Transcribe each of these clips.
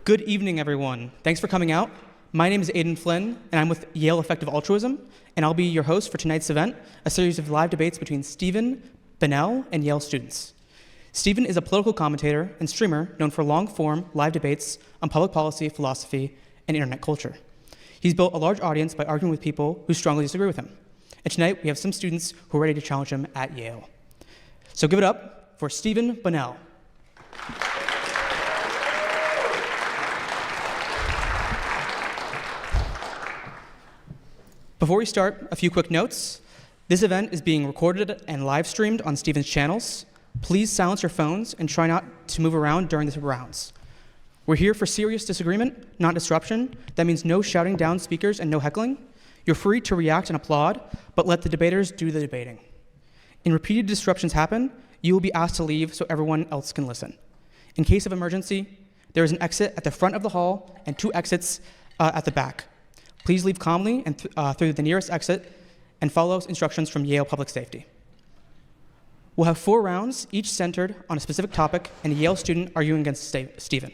Good evening, everyone. Thanks for coming out. My name is Aidan Flynn, and I'm with Yale Effective Altruism, and I'll be your host for tonight's event, a series of live debates between Stephen, Bunnell, and Yale students. Stephen is a political commentator and streamer known for long-form live debates on public policy, philosophy, and internet culture. He's built a large audience by arguing with people who strongly disagree with him. And tonight, we have some students who are ready to challenge him at Yale. So give it up for Stephen Bunnell. Before we start, a few quick notes. This event is being recorded and live streamed on Stephen's channels. Please silence your phones and try not to move around during the rounds. We're here for serious disagreement, not disruption. That means no shouting down speakers and no heckling. You're free to react and applaud, but let the debaters do the debating. In repeated disruptions happen, you will be asked to leave so everyone else can listen. In case of emergency, there is an exit at the front of the hall and 2 exits at the back. Please leave calmly and through the nearest exit and follow instructions from Yale Public Safety. We'll have 4 rounds, each centered on a specific topic and a Yale student arguing against Stephen.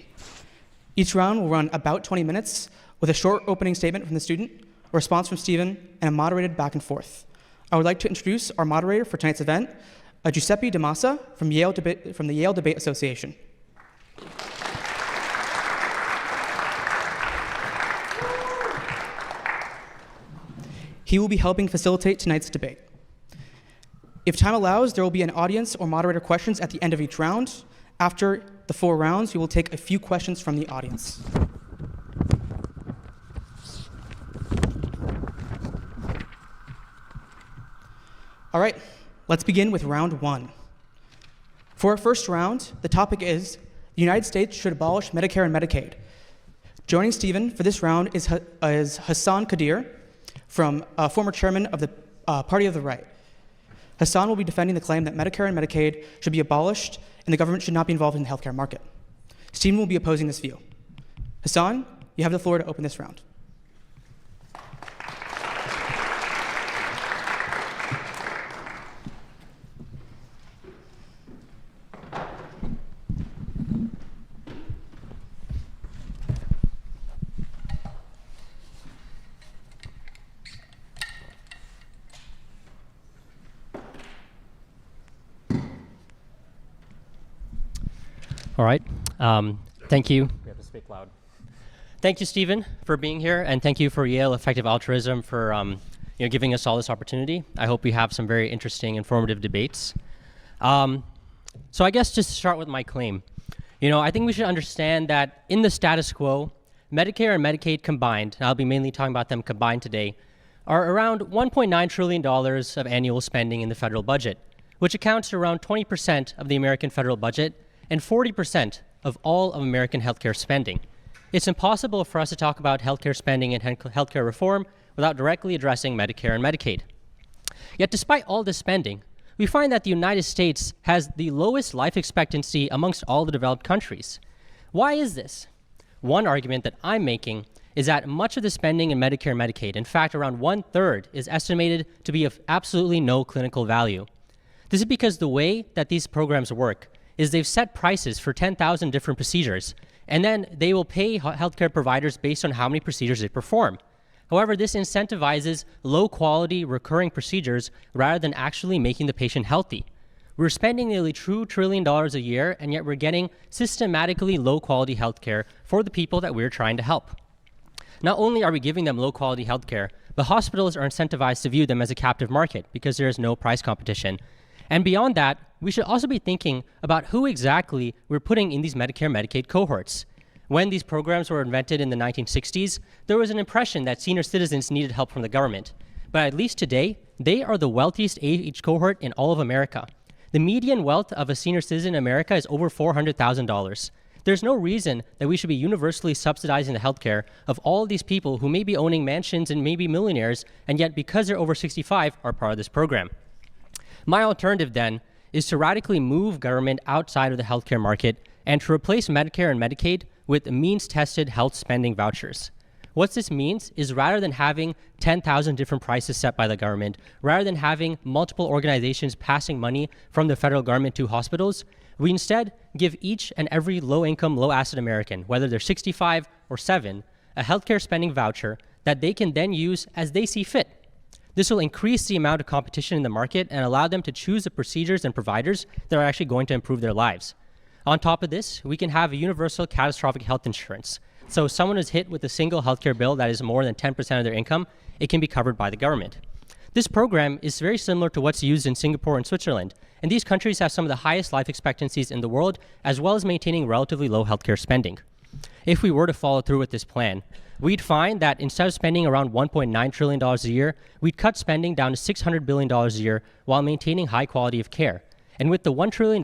Each round will run about 20 minutes with a short opening statement from the student, a response from Stephen, and a moderated back and forth. I would like to introduce our moderator for tonight's event, Giuseppe DeMassa from the Yale Debate Association. He will be helping facilitate tonight's debate. If time allows, there will be an audience or moderator questions at the end of each round. After the 4 rounds, we will take a few questions from the audience. All right, let's begin with round 1. For our first round, the topic is the United States should abolish Medicare and Medicaid. Joining Stephen for this round is Hassan Kadir, from former chairman of the Party of the Right. Hassan will be defending the claim that Medicare and Medicaid should be abolished and the government should not be involved in the healthcare market. Stephen will be opposing this view. Hassan, you have the floor to open this round. All right. Thank you. We have to speak loud. Thank you, Stephen, for being here, and thank you for Yale Effective Altruism for giving us all this opportunity. I hope we have some very interesting, informative debates. So I guess just to start with my claim, I think we should understand that in the status quo, Medicare and Medicaid combined, and I'll be mainly talking about them combined today, are around $1.9 trillion of annual spending in the federal budget, which accounts to around 20% of the American federal budget and 40% of all of American healthcare spending. It's impossible for us to talk about healthcare spending and healthcare reform without directly addressing Medicare and Medicaid. Yet despite all this spending, we find that the United States has the lowest life expectancy amongst all the developed countries. Why is this? One argument that I'm making is that much of the spending in Medicare and Medicaid, in fact around 1/3, is estimated to be of absolutely no clinical value. This is because the way that these programs work is they've set prices for 10,000 different procedures, and then they will pay healthcare providers based on how many procedures they perform. However, this incentivizes low-quality, recurring procedures rather than actually making the patient healthy. We're spending nearly $2 trillion a year, and yet we're getting systematically low-quality healthcare for the people that we're trying to help. Not only are we giving them low-quality healthcare, but hospitals are incentivized to view them as a captive market because there is no price competition. And beyond that, we should also be thinking about who exactly we're putting in these Medicare and Medicaid cohorts. When these programs were invented in the 1960s, there was an impression that senior citizens needed help from the government. But at least today, they are the wealthiest age cohort in all of America. The median wealth of a senior citizen in America is over $400,000. There's no reason that we should be universally subsidizing the healthcare of all of these people who may be owning mansions and may be millionaires, and yet because they're over 65 are part of this program. My alternative, then, is to radically move government outside of the healthcare market and to replace Medicare and Medicaid with means-tested health spending vouchers. What this means is rather than having 10,000 different prices set by the government, rather than having multiple organizations passing money from the federal government to hospitals, We instead give each and every low-income, low-asset American, whether they're 65 or 7, a healthcare spending voucher that they can then use as they see fit. This will increase the amount of competition in the market and allow them to choose the procedures and providers that are actually going to improve their lives. On top of this, we can have a universal catastrophic health insurance. So if someone is hit with a single healthcare bill that is more than 10% of their income, it can be covered by the government. This program is very similar to what's used in Singapore and Switzerland, and these countries have some of the highest life expectancies in the world, as well as maintaining relatively low healthcare spending. If we were to follow through with this plan, we'd find that instead of spending around $1.9 trillion a year, we'd cut spending down to $600 billion a year while maintaining high quality of care. And with the $1 trillion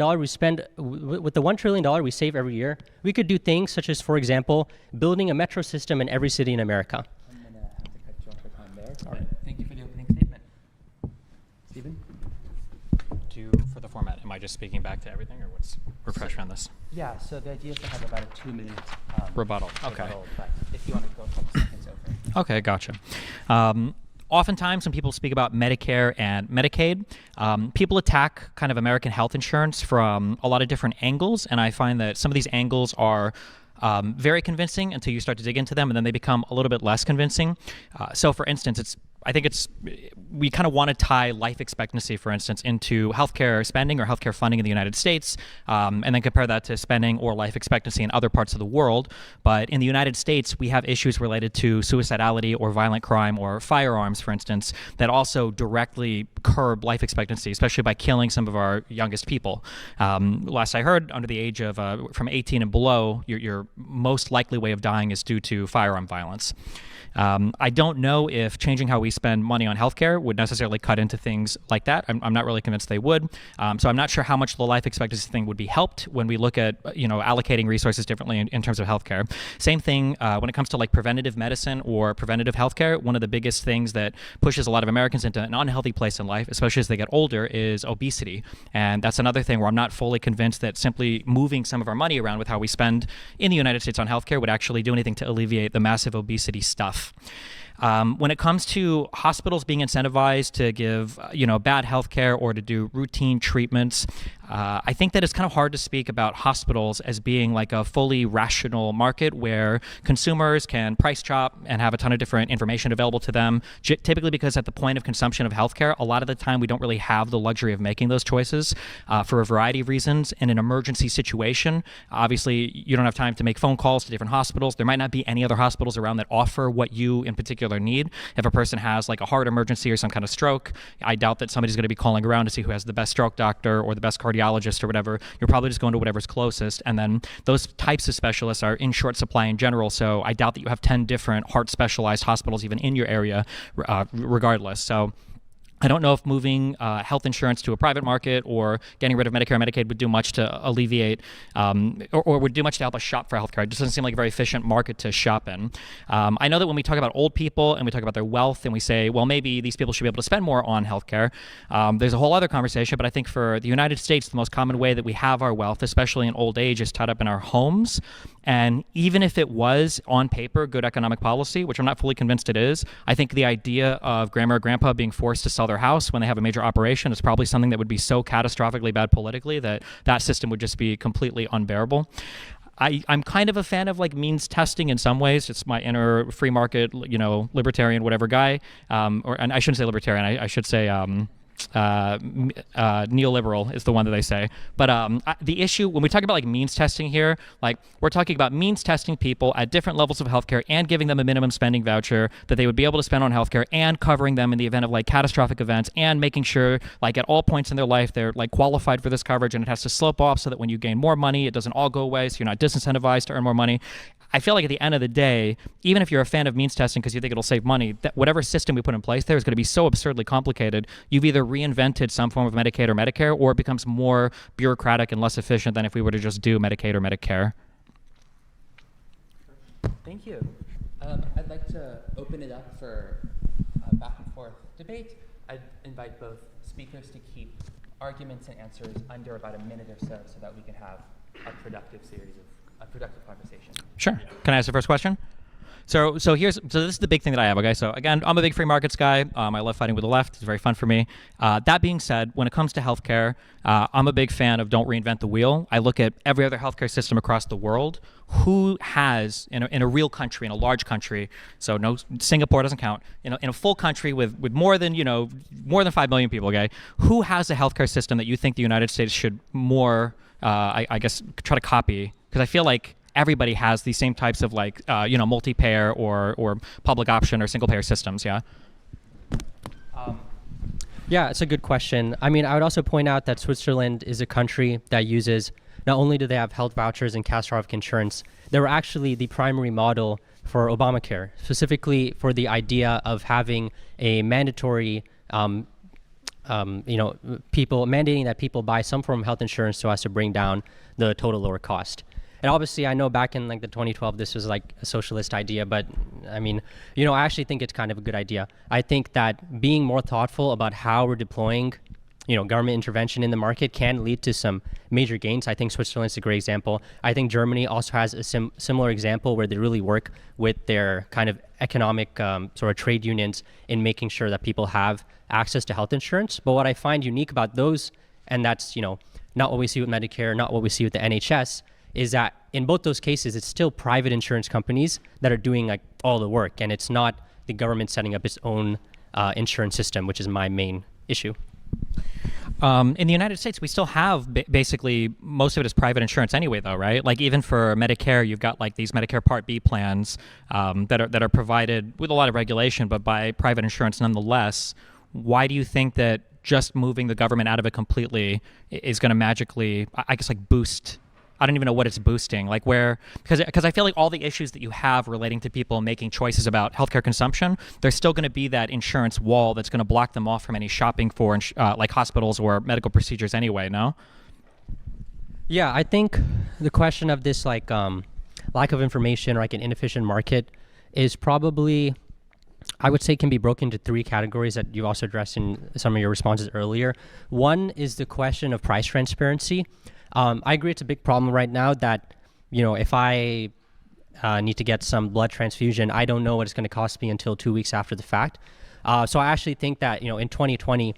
we save every year, we could do things such as, for example, building a metro system in every city in America. I'm going to have to cut you off for time there. All right. Thank you for the opening statement. Stephen? For the format, am I just speaking back to everything, or what's pressure on this? Yeah, so the idea is to have about a 2-minute Rebuttal. Okay. but if you want to go a couple seconds over. Okay, gotcha. Oftentimes when people speak about Medicare and Medicaid, people attack kind of American health insurance from a lot of different angles, and I find that some of these angles are very convincing until you start to dig into them, and then they become a little bit less convincing. So for instance, we kind of want to tie life expectancy, for instance, into healthcare spending or healthcare funding in the United States, and then compare that to spending or life expectancy in other parts of the world. But in the United States, we have issues related to suicidality or violent crime or firearms, for instance, that also directly curb life expectancy, especially by killing some of our youngest people. Last I heard, under the age of from 18 and below, your most likely way of dying is due to firearm violence. I don't know if changing how we spend money on healthcare would necessarily cut into things like that. I'm not really convinced they would. So I'm not sure how much the life expectancy thing would be helped when we look at allocating resources differently in terms of healthcare. Same thing when it comes to like preventative medicine or preventative healthcare. One of the biggest things that pushes a lot of Americans into an unhealthy place in life, especially as they get older, is obesity. And that's another thing where I'm not fully convinced that simply moving some of our money around with how we spend in the United States on healthcare would actually do anything to alleviate the massive obesity stuff. When it comes to hospitals being incentivized to give, bad health care or to do routine treatments, I think that it's kind of hard to speak about hospitals as being like a fully rational market where consumers can price shop and have a ton of different information available to them, typically because at the point of consumption of healthcare, a lot of the time we don't really have the luxury of making those choices for a variety of reasons. In an emergency situation, obviously you don't have time to make phone calls to different hospitals. There might not be any other hospitals around that offer what you in particular need. If a person has like a heart emergency or some kind of stroke, I doubt that somebody's going to be calling around to see who has the best stroke doctor or the best cardiologist or whatever. You're probably just going to whatever's closest, and then those types of specialists are in short supply in general, so I doubt that you have 10 different heart specialized hospitals even in your area regardless. So I don't know if moving health insurance to a private market or getting rid of Medicare and Medicaid would do much to alleviate or would do much to help us shop for healthcare. It just doesn't seem like a very efficient market to shop in. I know that when we talk about old people and we talk about their wealth and we say, well, maybe these people should be able to spend more on healthcare, there's a whole other conversation. But I think for the United States, the most common way that we have our wealth, especially in old age, is tied up in our homes. And even if it was on paper good economic policy, which I'm not fully convinced it is, I think the idea of grandma or grandpa being forced to sell their house when they have a major operation is probably something that would be so catastrophically bad politically that that system would just be completely unbearable. I'm kind of a fan of like means testing in some ways. It's my inner free market, libertarian, whatever guy. And I shouldn't say libertarian. I should say neoliberal is the one that they say. But the issue when we talk about like means testing here, like we're talking about means testing people at different levels of healthcare and giving them a minimum spending voucher that they would be able to spend on healthcare and covering them in the event of like catastrophic events and making sure like at all points in their life they're like qualified for this coverage, and it has to slope off so that when you gain more money it doesn't all go away, so you're not disincentivized to earn more money. I feel like at the end of the day, even if you're a fan of means testing because you think it'll save money, that whatever system we put in place there is going to be so absurdly complicated. You've either reinvented some form of Medicaid or Medicare, or it becomes more bureaucratic and less efficient than if we were to just do Medicaid or Medicare. Thank you. I'd like to open it up for back and forth debate. I'd invite both speakers to keep arguments and answers under about a minute or so that we can have a productive conversation. Sure. Can I ask the first question? So this is the big thing that I have. Okay, so again, I'm a big free markets guy. I love fighting with the left. It's very fun for me. That being said, when it comes to healthcare, I'm a big fan of don't reinvent the wheel. I look at every other healthcare system across the world. Who has in a real country, in a large country, so no, Singapore doesn't count. In a full country with more than 5 million people. Okay, who has a healthcare system that you think the United States should more, I guess, try to copy? Because I feel like everybody has these same types of multi-payer or public option or single payer systems. Yeah. Yeah, it's a good question. I mean, I would also point out that Switzerland is a country that uses, not only do they have health vouchers and catastrophic insurance, they were actually the primary model for Obamacare, specifically for the idea of having a mandatory, people mandating that people buy some form of health insurance so as to bring down the total lower cost. And obviously, I know back in like the 2012, this was like a socialist idea, but I mean, I actually think it's kind of a good idea. I think that being more thoughtful about how we're deploying, government intervention in the market can lead to some major gains. I think Switzerland's a great example. I think Germany also has a similar example where they really work with their kind of economic sort of trade unions in making sure that people have access to health insurance. But what I find unique about those, and that's, not what we see with Medicare, not what we see with the NHS, is that in both those cases, it's still private insurance companies that are doing like all the work, and it's not the government setting up its own insurance system, which is my main issue. In the United States, we still have basically most of it is private insurance anyway, though, right? Like even for Medicare, you've got like these Medicare Part B plans that are provided with a lot of regulation, but by private insurance nonetheless. Why do you think that just moving the government out of it completely is going to magically, I guess, like boost? I don't even know what it's boosting. Like because I feel like all the issues that you have relating to people making choices about healthcare consumption, there's still going to be that insurance wall that's going to block them off from any shopping for like hospitals or medical procedures anyway. No. Yeah, I think the question of this like lack of information or like an inefficient market is probably, I would say, can be broken into three categories that you also addressed in some of your responses earlier. One is the question of price transparency. I agree it's a big problem right now that, if I need to get some blood transfusion, I don't know what it's going to cost me until 2 weeks after the fact. So I actually think that, in 2020,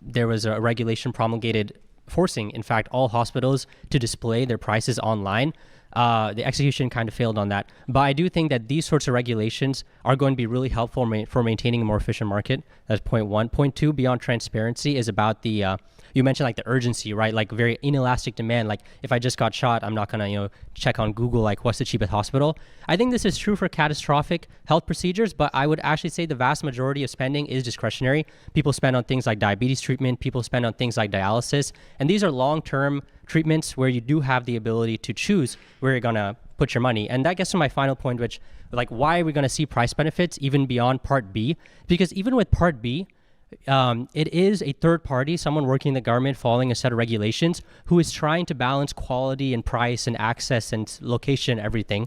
there was a regulation promulgated forcing, in fact, all hospitals to display their prices online. The execution kind of failed on that. But I do think that these sorts of regulations are going to be really helpful for maintaining a more efficient market. That's point one. Point two, beyond transparency, is about the you mentioned like the urgency, right? Like very inelastic demand. Like if I just got shot, I'm not gonna, check on Google, like what's the cheapest hospital. I think this is true for catastrophic health procedures, but I would actually say the vast majority of spending is discretionary. People spend on things like diabetes treatment, people spend on things like dialysis. And these are long-term treatments where you do have the ability to choose where you're gonna put your money. And that gets to my final point, which like, why are we gonna see price benefits even beyond Part B? Because even with Part B, it is a third party, someone working in the government following a set of regulations who is trying to balance quality and price and access and location, everything.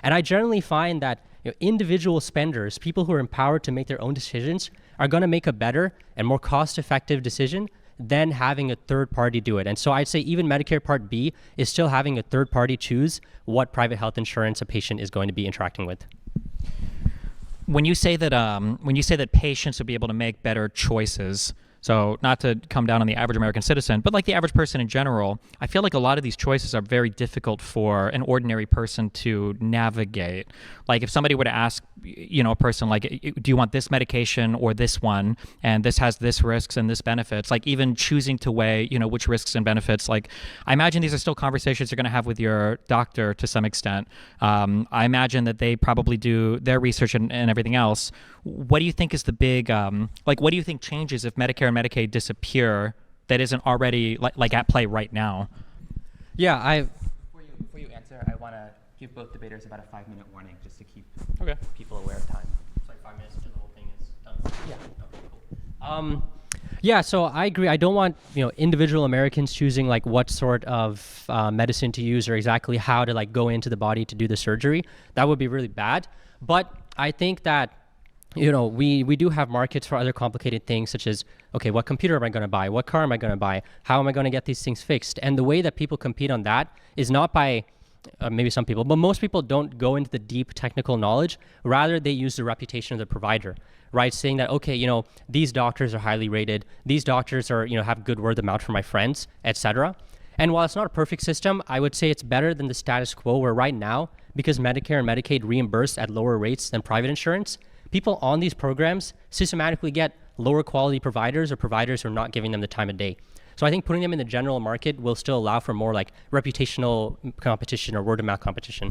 And I generally find that individual spenders, people who are empowered to make their own decisions, are going to make a better and more cost-effective decision than having a third party do it. And so I'd say even Medicare Part B is still having a third party choose what private health insurance a patient is going to be interacting with. When you say that patients would be able to make better choices, so not to come down on the average American citizen, but like the average person in general, I feel like a lot of these choices are very difficult for an ordinary person to navigate. Like if somebody were to ask, a person like, do you want this medication or this one? And this has this risks and this benefits, like even choosing to weigh, which risks and benefits, like I imagine these are still conversations you're going to have with your doctor to some extent. I imagine that they probably do their research and everything else. What do you think is the big, what do you think changes if Medicare and Medicaid disappear that isn't already like at play right now? Yeah, Before you answer, I want to give both debaters about a 5-minute warning just to keep Okay. people aware of time. It's like 5 minutes until the whole thing is done. Yeah. Okay, cool. Yeah, so I agree. I don't want individual Americans choosing like what sort of medicine to use or exactly how to like go into the body to do the surgery. That would be really bad. But I think that we do have markets for other complicated things such as, okay, what computer am I going to buy? What car am I going to buy? How am I going to get these things fixed? And the way that people compete on that is not by maybe some people, but most people don't go into the deep technical knowledge. Rather, they use the reputation of the provider, right? Saying that, okay, these doctors are highly rated. These doctors are, have good word of mouth from my friends, etc. And while it's not a perfect system, I would say it's better than the status quo where right now, because Medicare and Medicaid reimburse at lower rates than private insurance, people on these programs systematically get lower quality providers or providers who are not giving them the time of day. So I think putting them in the general market will still allow for more like reputational competition or word of mouth competition.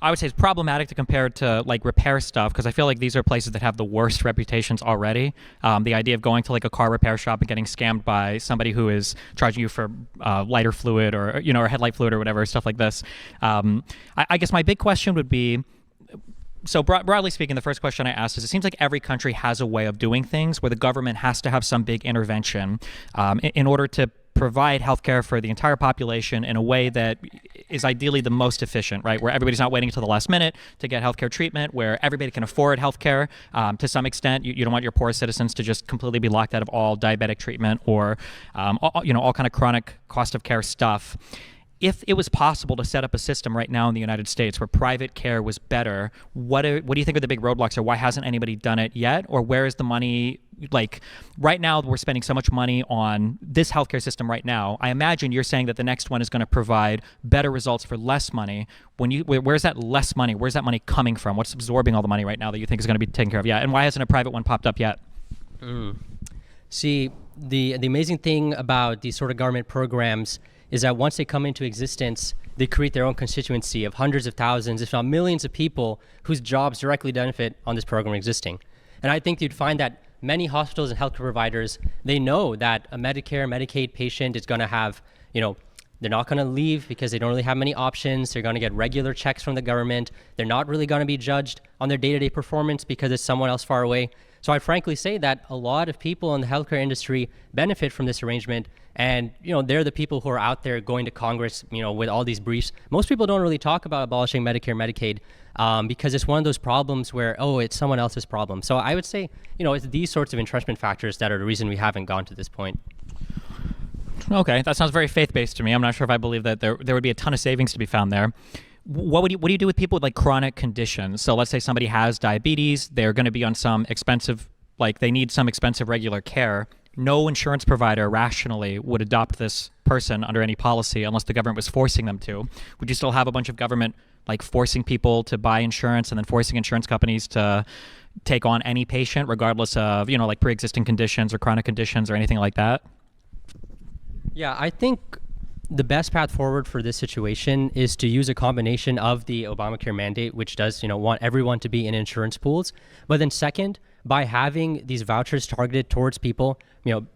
I would say it's problematic to compare it to like repair stuff, because I feel like these are places that have the worst reputations already. The idea of going to like a car repair shop and getting scammed by somebody who is charging you for lighter fluid or or headlight fluid or whatever, stuff like this. I guess my big question would be, so broadly speaking, the first question I asked is, it seems like every country has a way of doing things where the government has to have some big intervention in order to provide healthcare for the entire population in a way that is ideally the most efficient, right? Where everybody's not waiting until the last minute to get healthcare treatment, where everybody can afford healthcare to some extent. You don't want your poor citizens to just completely be locked out of all diabetic treatment or all kind of chronic cost of care stuff. If it was possible to set up a system right now in the United States where private care was better, what do you think are the big roadblocks, or why hasn't anybody done it yet? Or where is the money? Like right now, we're spending so much money on this healthcare system right now. I imagine you're saying that the next one is going to provide better results for less money. Where's that less money? Where's that money coming from? What's absorbing all the money right now that you think is going to be taken care of? Yeah, and why hasn't a private one popped up yet? See, the amazing thing about these sort of government programs is that once they come into existence, they create their own constituency of hundreds of thousands, if not millions of people whose jobs directly benefit on this program existing. And I think you'd find that many hospitals and healthcare providers, they know that a Medicare, Medicaid patient is going to have, they're not going to leave because they don't really have many options. They're going to get regular checks from the government. They're not really going to be judged on their day-to-day performance because it's someone else far away. So I'd frankly say that a lot of people in the healthcare industry benefit from this arrangement. And, they're the people who are out there going to Congress, with all these briefs. Most people don't really talk about abolishing Medicare, Medicaid, because it's one of those problems where, it's someone else's problem. So I would say, it's these sorts of entrenchment factors that are the reason we haven't gone to this point. Okay, that sounds very faith-based to me. I'm not sure if I believe that there would be a ton of savings to be found there. What do you do with people with like chronic conditions? So let's say somebody has diabetes, they're going to be on some expensive, they need some expensive regular care. No insurance provider rationally would adopt this person under any policy unless the government was forcing them to. Would you still have a bunch of government forcing people to buy insurance and then forcing insurance companies to take on any patient regardless of, pre-existing conditions or chronic conditions or anything like that? Yeah, I think the best path forward for this situation is to use a combination of the Obamacare mandate, which does, want everyone to be in insurance pools. But then second, by having these vouchers targeted towards people,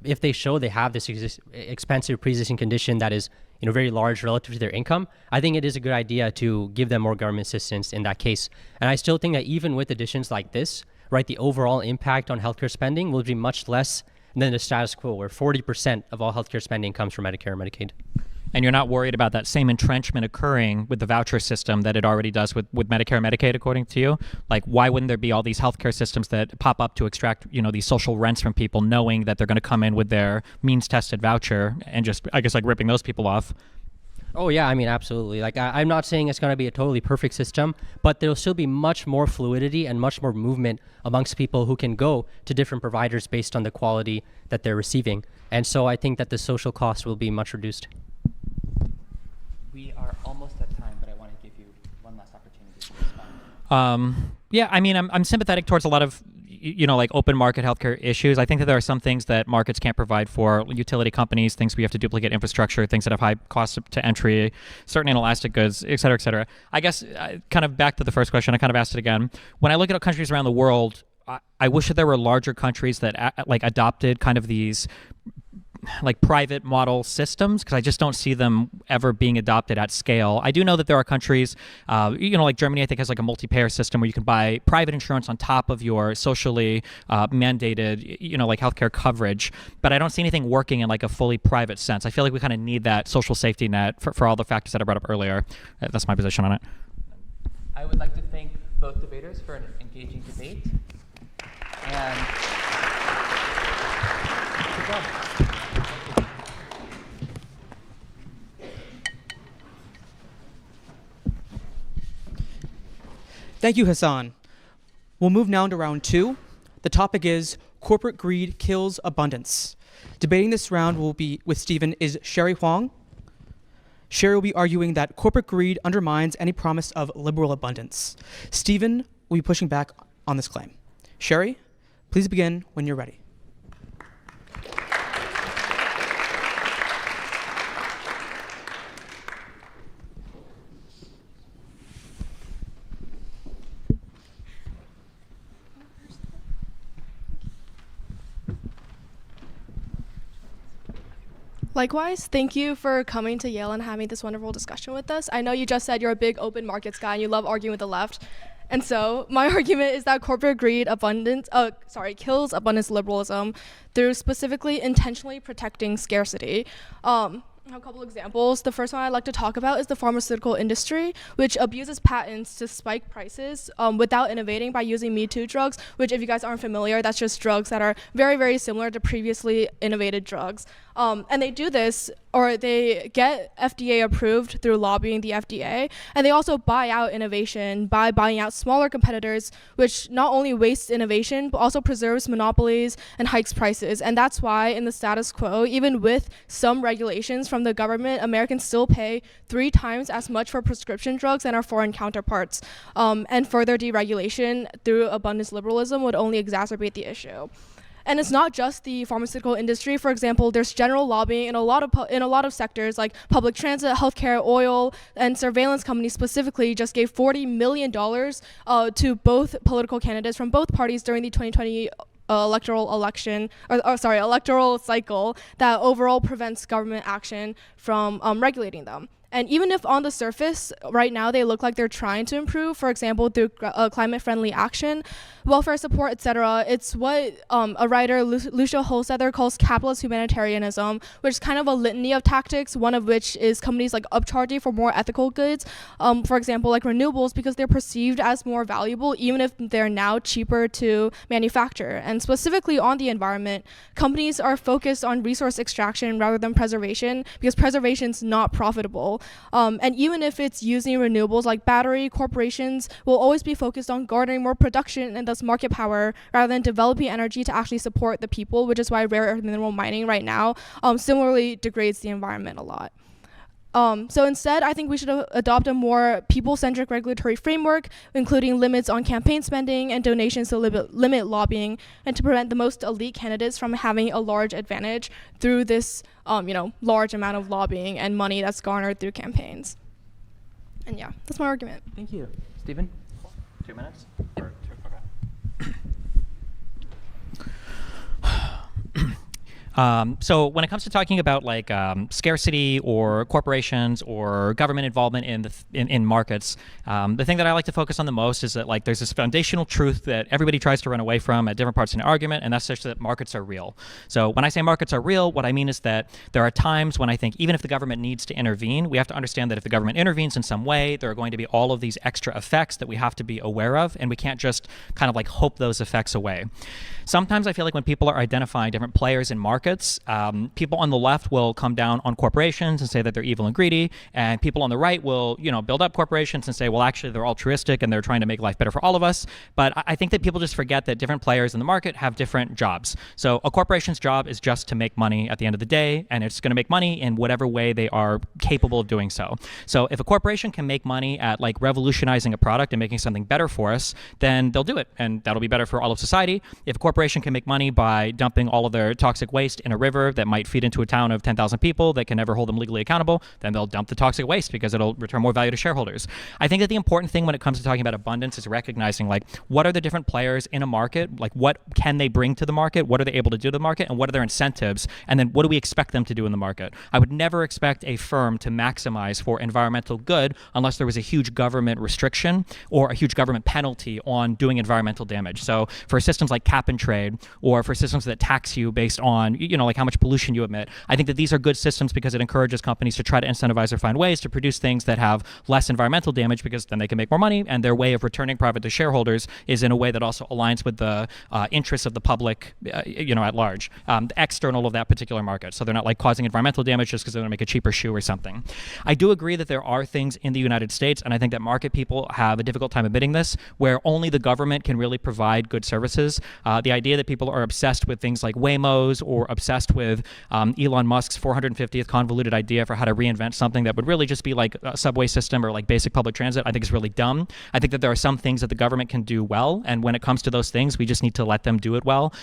if they show they have this expensive pre-existing condition that is, very large relative to their income, I think it is a good idea to give them more government assistance in that case. And I still think that even with additions like this, right, the overall impact on healthcare spending will be much less than the status quo, where 40% of all healthcare spending comes from Medicare and Medicaid. And you're not worried about that same entrenchment occurring with the voucher system that it already does with Medicare and Medicaid, according to you? Why wouldn't there be all these healthcare systems that pop up to extract, these social rents from people, knowing that they're going to come in with their means-tested voucher and just, I guess, ripping those people off? Oh, yeah, I mean, absolutely. I'm not saying it's going to be a totally perfect system, but there'll still be much more fluidity and much more movement amongst people who can go to different providers based on the quality that they're receiving. And so I think that the social cost will be much reduced. We are almost at time, but I want to give you one last opportunity to respond. Yeah, I mean, I'm sympathetic towards a lot of, open market healthcare issues. I think that there are some things that markets can't provide for utility companies, things we have to duplicate infrastructure, things that have high costs to entry, certain inelastic goods, et cetera, et cetera. I guess kind of back to the first question, I kind of asked it again. When I look at countries around the world, I wish that there were larger countries that adopted kind of these private model systems, because I just don't see them ever being adopted at scale. I do know that there are countries, like Germany, I think has a multi-payer system where you can buy private insurance on top of your socially mandated, healthcare coverage. But I don't see anything working in a fully private sense. I feel like we kind of need that social safety net for all the factors that I brought up earlier. That's my position on it. I would like to thank both debaters for an engaging debate. And good job. Thank you, Hassan. We'll move now to round 2. The topic is corporate greed kills abundance. Debating this round will be with Stephen is Sherry Huang. Sherry will be arguing that corporate greed undermines any promise of liberal abundance. Stephen will be pushing back on this claim. Sherry, please begin when you're ready. Likewise, thank you for coming to Yale and having this wonderful discussion with us. I know you just said you're a big open markets guy and you love arguing with the left. And so my argument is that corporate greed kills abundance liberalism through specifically intentionally protecting scarcity. I have a couple examples. The first one I'd like to talk about is the pharmaceutical industry, which abuses patents to spike prices without innovating by using Me Too drugs, which if you guys aren't familiar, that's just drugs that are very, very similar to previously innovated drugs. And they do this, or they get FDA approved through lobbying the FDA, and they also buy out innovation by buying out smaller competitors, which not only wastes innovation, but also preserves monopolies and hikes prices. And that's why in the status quo, even with some regulations from the government, Americans still pay 3 times as much for prescription drugs than our foreign counterparts. And further deregulation through abundance liberalism would only exacerbate the issue. And it's not just the pharmaceutical industry. For example, there's general lobbying in a lot of sectors like public transit, healthcare, oil, and surveillance companies specifically just gave $40 million to both political candidates from both parties during the 2020 electoral cycle that overall prevents government action from regulating them. And even if on the surface, right now, they look like they're trying to improve, for example, through climate-friendly action, welfare support, etc., it's what a writer, Lucia Holstetter, calls capitalist humanitarianism, which is kind of a litany of tactics, one of which is companies like upcharging for more ethical goods, for example, like renewables, because they're perceived as more valuable, even if they're now cheaper to manufacture. And specifically on the environment, companies are focused on resource extraction rather than preservation, because preservation is not profitable. And even if it's using renewables like battery, corporations will always be focused on garnering more production and thus market power rather than developing energy to actually support the people, which is why rare earth mineral mining right now similarly degrades the environment a lot. So instead, I think we should adopt a more people-centric regulatory framework, including limits on campaign spending and donations to limit lobbying, and to prevent the most elite candidates from having a large advantage through this, large amount of lobbying and money that's garnered through campaigns. And yeah, that's my argument. Thank you. Stephen? 2 minutes? So when it comes to talking about like scarcity or corporations or government involvement in markets, the thing that I like to focus on the most is that like there's this foundational truth that everybody tries to run away from at different parts in the argument, and that's just that markets are real. So when I say markets are real, what I mean is that there are times when I think even if the government needs to intervene, we have to understand that if the government intervenes in some way, there are going to be all of these extra effects that we have to be aware of, and we can't just kind of like hope those effects away. Sometimes I feel like when people are identifying different players in markets, people on the left will come down on corporations and say that they're evil and greedy, and people on the right will, build up corporations and say, well, actually, they're altruistic and they're trying to make life better for all of us. But I think that people just forget that different players in the market have different jobs. So a corporation's job is just to make money at the end of the day, and it's going to make money in whatever way they are capable of doing so. So if a corporation can make money at like revolutionizing a product and making something better for us, then they'll do it, and that'll be better for all of society. If a corporation can make money by dumping all of their toxic waste in a river that might feed into a town of 10,000 people that can never hold them legally accountable, then they'll dump the toxic waste because it'll return more value to shareholders. I think that the important thing when it comes to talking about abundance is recognizing like what are the different players in a market, like what can they bring to the market, what are they able to do to the market, and what are their incentives, and then what do we expect them to do in the market. I would never expect a firm to maximize for environmental good unless there was a huge government restriction or a huge government penalty on doing environmental damage. So for systems like cap and trade, or for systems that tax you based on like how much pollution you emit. I think that these are good systems because it encourages companies to try to incentivize or find ways to produce things that have less environmental damage, because then they can make more money, and their way of returning profit to shareholders is in a way that also aligns with the interests of the public, at large, external of that particular market. So they're not like causing environmental damage just because they want to make a cheaper shoe or something. I do agree that there are things in the United States, and I think that market people have a difficult time admitting this, where only the government can really provide good services. The idea that people are obsessed with things like Waymos or obsessed with Elon Musk's 450th convoluted idea for how to reinvent something that would really just be like a subway system or like basic public transit, I think is really dumb. I think that there are some things that the government can do well, and when it comes to those things, we just need to let them do it well.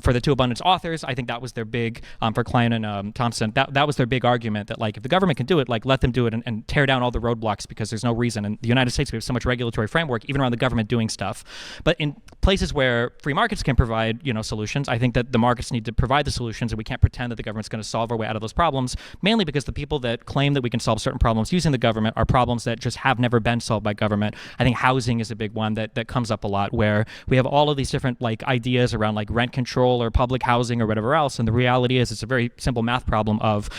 For the two abundance authors, I think that was their big, for Klein and Thompson, that was their big argument, that like if the government can do it, like let them do it and tear down all the roadblocks, because there's no reason. In the United States, we have so much regulatory framework, even around the government doing stuff. But in places where free markets can provide, solutions, I think that the markets need to provide the solutions, and we can't pretend that the government's going to solve our way out of those problems, mainly because the people that claim that we can solve certain problems using the government are problems that just have never been solved by government. I think housing is a big one that comes up a lot, where we have all of these different like ideas around like rent control or public housing or whatever else, and the reality is it's a very simple math problem of,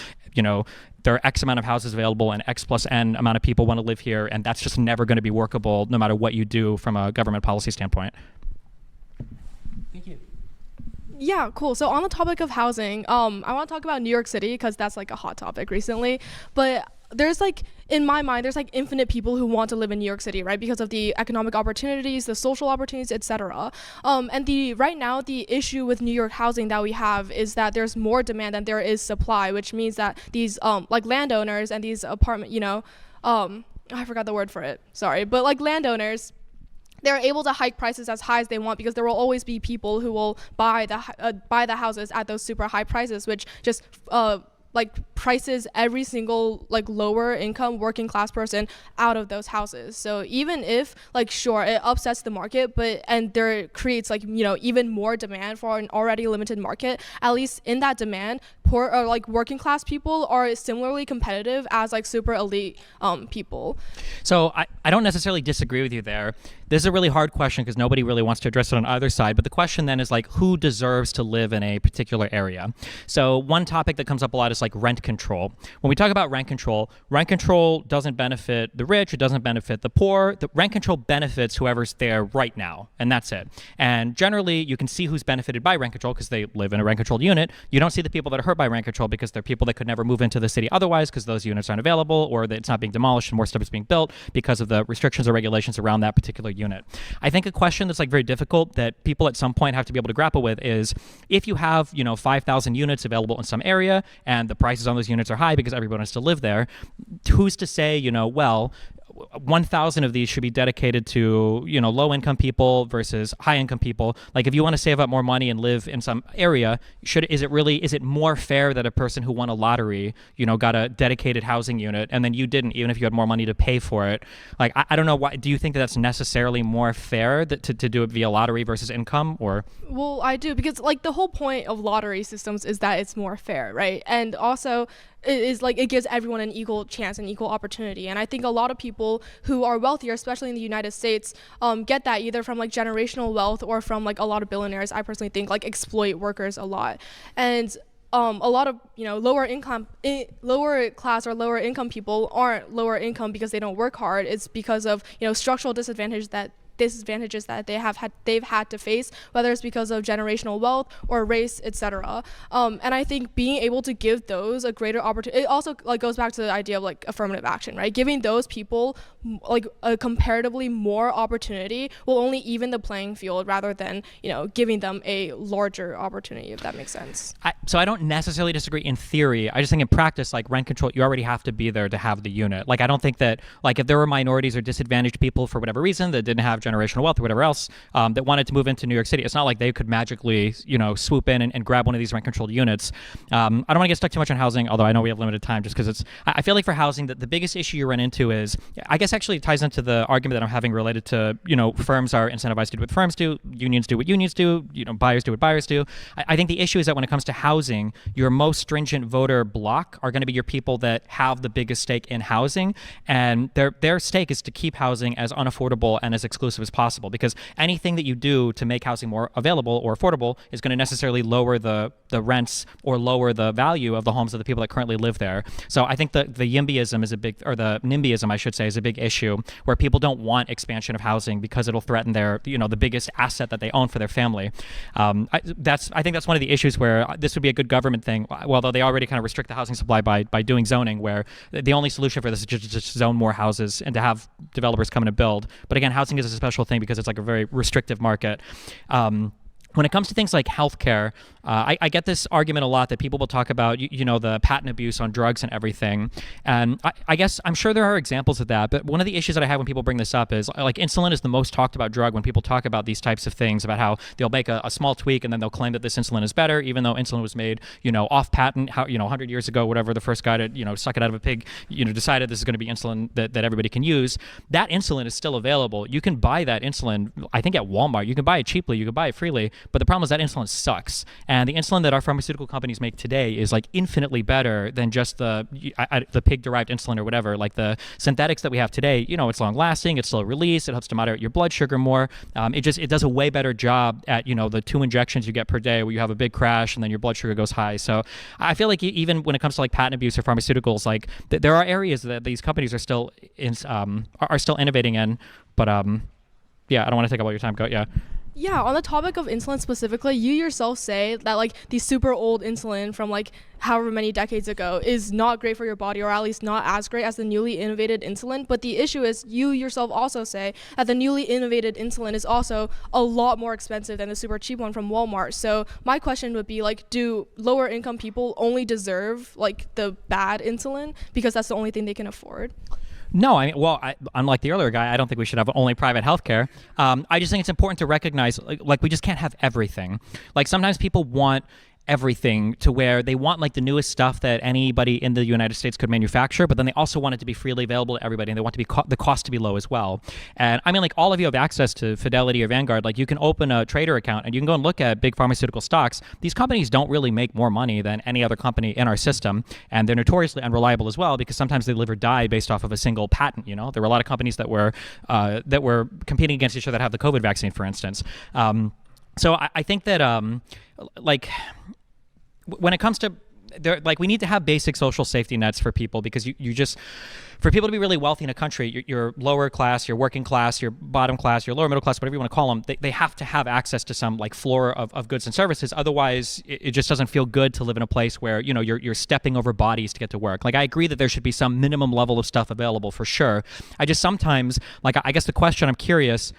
there are X amount of houses available and X plus N amount of people want to live here, and that's just never going to be workable no matter what you do from a government policy standpoint. Thank you. Yeah, cool. So on the topic of housing, I want to talk about New York City because that's like a hot topic recently. But there's like, in my mind, there's like infinite people who want to live in New York City, right? Because of the economic opportunities, the social opportunities, etc. And right now, the issue with New York housing that we have is that there's more demand than there is supply, which means that these like landowners and these apartment, I forgot the word for it. Sorry, but like landowners, they're able to hike prices as high as they want because there will always be people who will buy the houses at those super high prices, which just like prices every single like lower income working class person out of those houses. So even if like sure it upsets the market, and there creates like even more demand for an already limited market, at least in that demand, poor or like working class people are similarly competitive as like super elite people. So I don't necessarily disagree with you there. This is a really hard question because nobody really wants to address it on either side. But the question then is like, who deserves to live in a particular area? So one topic that comes up a lot is like rent control. When we talk about rent control doesn't benefit the rich. It doesn't benefit the poor. The rent control benefits whoever's there right now, and that's it. And generally, you can see who's benefited by rent control because they live in a rent-controlled unit. You don't see the people that are hurt by rent control because they're people that could never move into the city otherwise because those units aren't available, or that it's not being demolished and more stuff is being built because of the restrictions or regulations around that particular unit. I think a question that's like very difficult that people at some point have to be able to grapple with is if you have 5,000 units available in some area and the prices on those units are high because everyone wants to live there, who's to say 1,000 of these should be dedicated to low-income people versus high-income people. Like if you want to save up more money and live in some area, is it more fair that a person who won a lottery got a dedicated housing unit and then you didn't, even if you had more money to pay for it? Like I don't know, why do you think that's necessarily more fair to do it via lottery versus income? Or Well, I do, because like the whole point of lottery systems is that it's more fair, right? And also it is like it gives everyone an equal chance and equal opportunity. And I think a lot of people who are wealthier, especially in the United States, get that either from like generational wealth or from like a lot of billionaires. I personally think like exploit workers a lot. And a lot of lower class or lower income people aren't lower income because they don't work hard. It's because of structural disadvantages that they've had to face, whether it's because of generational wealth or race, etc. And I think being able to give those a greater opportunity, it also like goes back to the idea of like affirmative action, right? Giving those people like a comparatively more opportunity will only even the playing field rather than giving them a larger opportunity, if that makes sense. So I don't necessarily disagree in theory. I just think in practice, like rent control, you already have to be there to have the unit. Like I don't think that like if there were minorities or disadvantaged people for whatever reason that didn't have generational wealth or whatever else that wanted to move into New York City, it's not like they could magically swoop in and grab one of these rent controlled units. I don't want to get stuck too much on housing, although I know we have limited time, just because I feel like for housing that the biggest issue you run into is, I guess actually it ties into the argument that I'm having related to firms are incentivized to do what firms do, unions do what unions do, buyers do what buyers do. I think the issue is that when it comes to housing, your most stringent voter block are going to be your people that have the biggest stake in housing, and their stake is to keep housing as unaffordable and as exclusive inclusive as possible, because anything that you do to make housing more available or affordable is going to necessarily lower the rents or lower the value of the homes of the people that currently live there. So I think the YIMBYism is a big, or the NIMBYism, I should say, is a big issue, where people don't want expansion of housing because it'll threaten their, the biggest asset that they own for their family. I think that's one of the issues where this would be a good government thing, although they already kind of restrict the housing supply by doing zoning, where the only solution for this is just zone more houses and to have developers come in and build. But again, housing is a special thing because it's like a very restrictive market. When it comes to things like healthcare, I get this argument a lot that people will talk about, the patent abuse on drugs and everything. And I guess I'm sure there are examples of that. But one of the issues that I have when people bring this up is like insulin is the most talked about drug when people talk about these types of things, about how they'll make a small tweak and then they'll claim that this insulin is better, even though insulin was made, off patent, 100 years ago, whatever, the first guy to, suck it out of a pig, decided this is going to be insulin that everybody can use. That insulin is still available. You can buy that insulin, I think, at Walmart. You can buy it cheaply. You can buy it freely. But the problem is that insulin sucks. And the insulin that our pharmaceutical companies make today is like infinitely better than just the pig-derived insulin or whatever. Like the synthetics that we have today, it's long-lasting, it's slow release, it helps to moderate your blood sugar more. It does a way better job at, the 2 injections you get per day where you have a big crash and then your blood sugar goes high. So I feel like even when it comes to like patent abuse or pharmaceuticals, like there are areas that these companies are still innovating in. But yeah, I don't want to take up all your time. Go, yeah. Yeah, on the topic of insulin specifically, you yourself say that like the super old insulin from like however many decades ago is not great for your body, or at least not as great as the newly innovated insulin. But the issue is you yourself also say that the newly innovated insulin is also a lot more expensive than the super cheap one from Walmart. So my question would be like, do lower income people only deserve like the bad insulin because that's the only thing they can afford? No, unlike the earlier guy, I don't think we should have only private healthcare. I just think it's important to recognize, like we just can't have everything. Like sometimes people want everything to where they want like the newest stuff that anybody in the United States could manufacture, but then they also want it to be freely available to everybody, and they want to be the cost to be low as well. And I mean, like all of you have access to Fidelity or Vanguard. Like you can open a trader account and you can go and look at big pharmaceutical stocks. These companies don't really make more money than any other company in our system, and they're notoriously unreliable as well because sometimes they live or die based off of a single patent. There were a lot of companies that were competing against each other that have the COVID vaccine, for instance. So I think that when it comes to we need to have basic social safety nets for people, because you just, for people to be really wealthy in a country, your lower class, your working class, your bottom class, your lower middle class, whatever you want to call them, they have to have access to some like floor of goods and services. Otherwise, it just doesn't feel good to live in a place where, you're stepping over bodies to get to work. Like I agree that there should be some minimum level of stuff available for sure. I just sometimes, I guess the question I'm curious,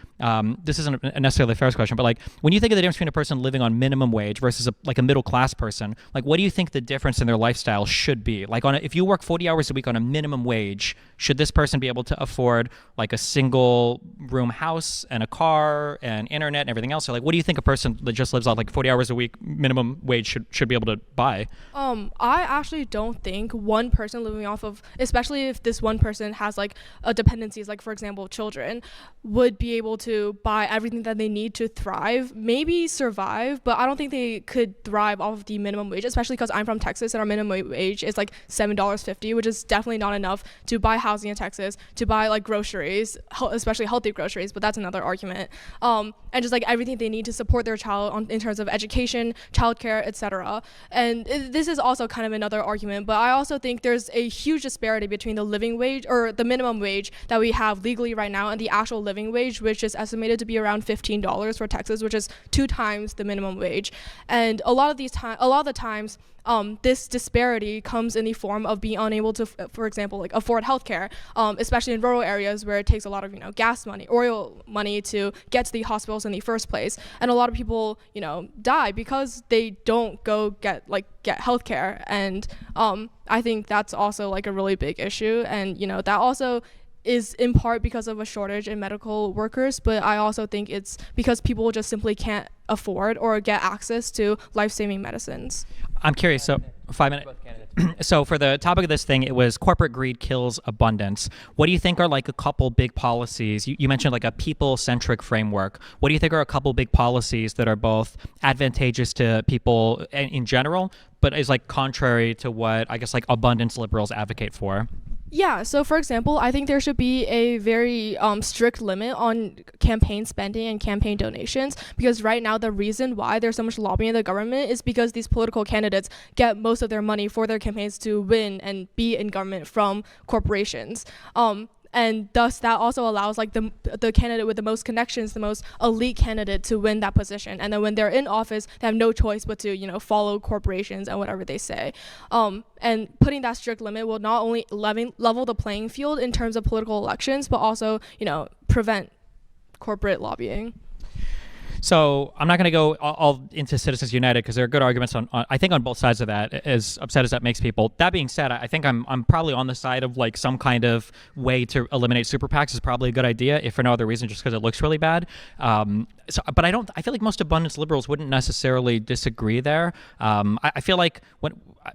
this isn't necessarily a fair question, but like when you think of the difference between a person living on minimum wage versus a middle class person, like what do you think the difference in their lifestyle should be? Like if you work 40 hours a week on a minimum wage, should this person be able to afford like a single room house and a car and internet and everything else? So like what do you think a person that just lives on like 40 hours a week minimum wage should be able to buy? I actually don't think one person living off of, especially if this one person has like a dependencies, like for example children, would be able to buy everything that they need to thrive, maybe survive, but I don't think they could thrive off of the minimum wage, especially because I'm from Texas and our minimum wage is like $7.50, which is definitely not enough to buy housing in Texas, to buy like groceries, especially healthy groceries, but that's another argument. And just like everything they need to support their child in terms of education, childcare, etc. And this is also kind of another argument, but I also think there's a huge disparity between the living wage or the minimum wage that we have legally right now and the actual living wage, which is estimated to be around $15 for Texas, which is 2 times the minimum wage. And a lot of the times, this disparity comes in the form of being unable to, for example, like afford healthcare, especially in rural areas where it takes a lot of, gas money, oil money to get to the hospitals in the first place. And a lot of people, die because they don't go get healthcare. And I think that's also like a really big issue. And, that also is in part because of a shortage in medical workers, but I also think it's because people just simply can't afford or get access to life-saving medicines. I'm curious, so 5 minutes. So for the topic of this thing, it was corporate greed kills abundance. What do you think are like a couple big policies? You mentioned like a people-centric framework. What do you think are a couple big policies that are both advantageous to people in general, but is like contrary to what I guess like abundance liberals advocate for? Yeah, so for example, I think there should be a very strict limit on campaign spending and campaign donations, because right now the reason why there's so much lobbying in the government is because these political candidates get most of their money for their campaigns to win and be in government from corporations. And thus that also allows like the candidate with the most connections, the most elite candidate, to win that position. And then when they're in office, they have no choice but to follow corporations and whatever they say. And putting that strict limit will not only level the playing field in terms of political elections, but also prevent corporate lobbying. So I'm not going to go all into Citizens United because there are good arguments on I think on both sides of that, as upset as that makes people. That being said, I think I'm probably on the side of like some kind of way to eliminate super PACs is probably a good idea, if for no other reason, just because it looks really bad. But I feel like most abundance liberals wouldn't necessarily disagree there. I feel like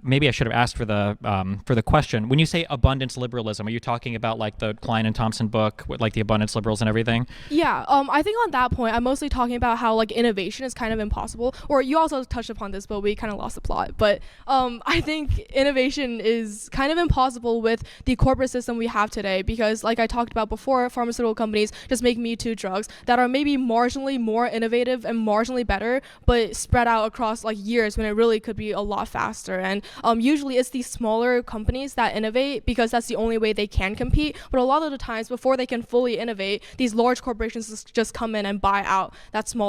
maybe I should have asked for the question. When you say abundance liberalism, are you talking about like the Klein and Thompson book with like the abundance liberals and everything? Yeah, I think on that point, I'm mostly talking about how like innovation is kind of impossible. Or you also touched upon this, but we kind of lost the plot. But I think innovation is kind of impossible with the corporate system we have today, because like I talked about before, pharmaceutical companies just make Me Too drugs that are maybe marginally more innovative and marginally better, but spread out across like years when it really could be a lot faster. And usually it's these smaller companies that innovate because that's the only way they can compete. But a lot of the times, before they can fully innovate, these large corporations just come in and buy out that smaller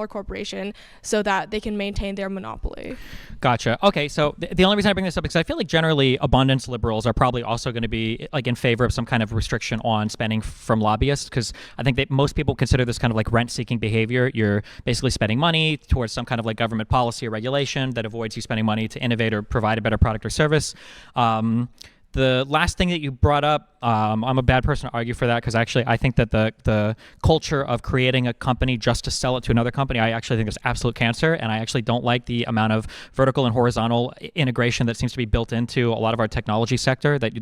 corporation, so that they can maintain their monopoly. Gotcha. Okay, so the only reason I bring this up is because I feel like generally abundance liberals are probably also going to be like in favor of some kind of restriction on spending from lobbyists, because I think that most people consider this kind of like rent-seeking behavior. You're basically spending money towards some kind of like government policy or regulation that avoids you spending money to innovate or provide a better product or service. The last thing that you brought up, I'm a bad person to argue for that, because actually I think that the culture of creating a company just to sell it to another company, I actually think is absolute cancer, and I actually don't like the amount of vertical and horizontal integration that seems to be built into a lot of our technology sector. That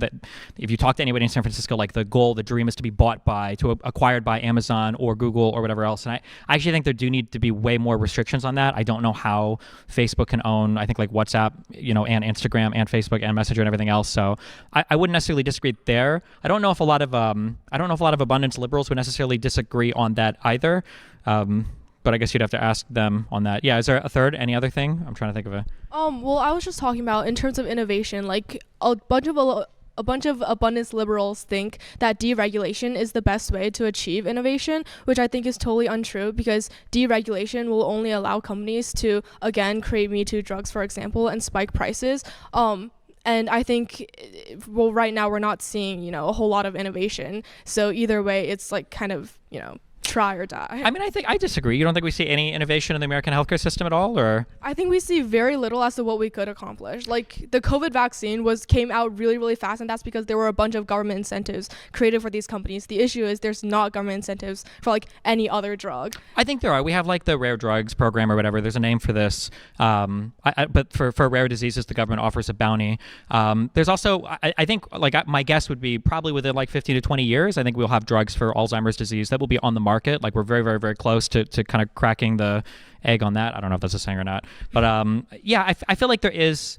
if you talk to anybody in San Francisco, like the goal, the dream is to be acquired by Amazon or Google or whatever else. And I actually think there do need to be way more restrictions on that. I don't know how Facebook can own, I think like WhatsApp, and Instagram and Facebook and Messenger and everything else. So I wouldn't necessarily disagree there. I don't know if a lot of abundance liberals would necessarily disagree on that either. But I guess you'd have to ask them on that. Yeah, is there a third? Any other thing? I'm trying to think of a. Well, I was just talking about in terms of innovation, like a bunch of abundance liberals think that deregulation is the best way to achieve innovation, which I think is totally untrue, because deregulation will only allow companies to, again, create Me Too drugs, for example, and spike prices. And I think, well, right now we're not seeing, a whole lot of innovation. So either way, it's like kind of, try or die. I mean, I disagree. You don't think we see any innovation in the American healthcare system at all, or? I think we see very little as to what we could accomplish. Like the COVID vaccine came out really, really fast, and that's because there were a bunch of government incentives created for these companies. The issue is there's not government incentives for like any other drug. I think there are. We have like the rare drugs program or whatever. There's a name for this. But for rare diseases, the government offers a bounty. There's also, I think, like my guess would be probably within like 15 to 20 years, I think we'll have drugs for Alzheimer's disease that will be on the market. Like we're very, very, very close to kind of cracking the egg on that. I don't know if that's a saying or not, but yeah, I feel like there is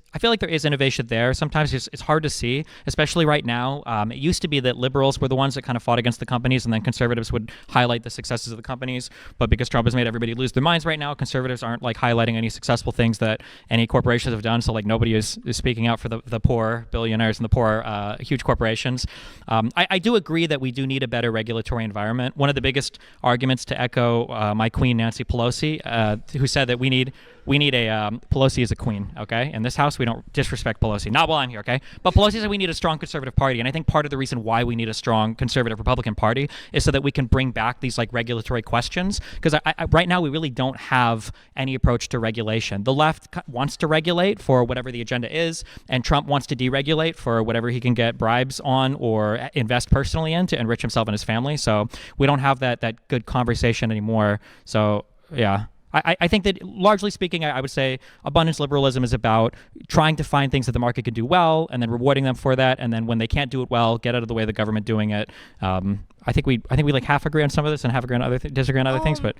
innovation there. Sometimes it's hard to see, especially right now. It used to be that liberals were the ones that kind of fought against the companies, and then conservatives would highlight the successes of the companies. But because Trump has made everybody lose their minds right now, conservatives aren't like highlighting any successful things that any corporations have done. So like nobody is speaking out for the poor billionaires and the poor huge corporations. I do agree that we do need a better regulatory environment. One of the biggest arguments, to echo my queen Nancy Pelosi, who said that we need a Pelosi is a queen, okay? In this house, we don't disrespect Pelosi. Not while I'm here, okay? But Pelosi said we need a strong conservative party, and I think part of the reason why we need a strong conservative Republican party is so that we can bring back these like regulatory questions. Because right now we really don't have any approach to regulation. The left wants to regulate for whatever the agenda is, and Trump wants to deregulate for whatever he can get bribes on or invest personally in to enrich himself and his family. So we don't have that good conversation anymore. So yeah. I think that largely speaking, I would say abundance liberalism is about trying to find things that the market can do well and then rewarding them for that. And then when they can't do it well, get out of the way of the government doing it. I think we like half agree on some of this and half agree on disagree on other things, but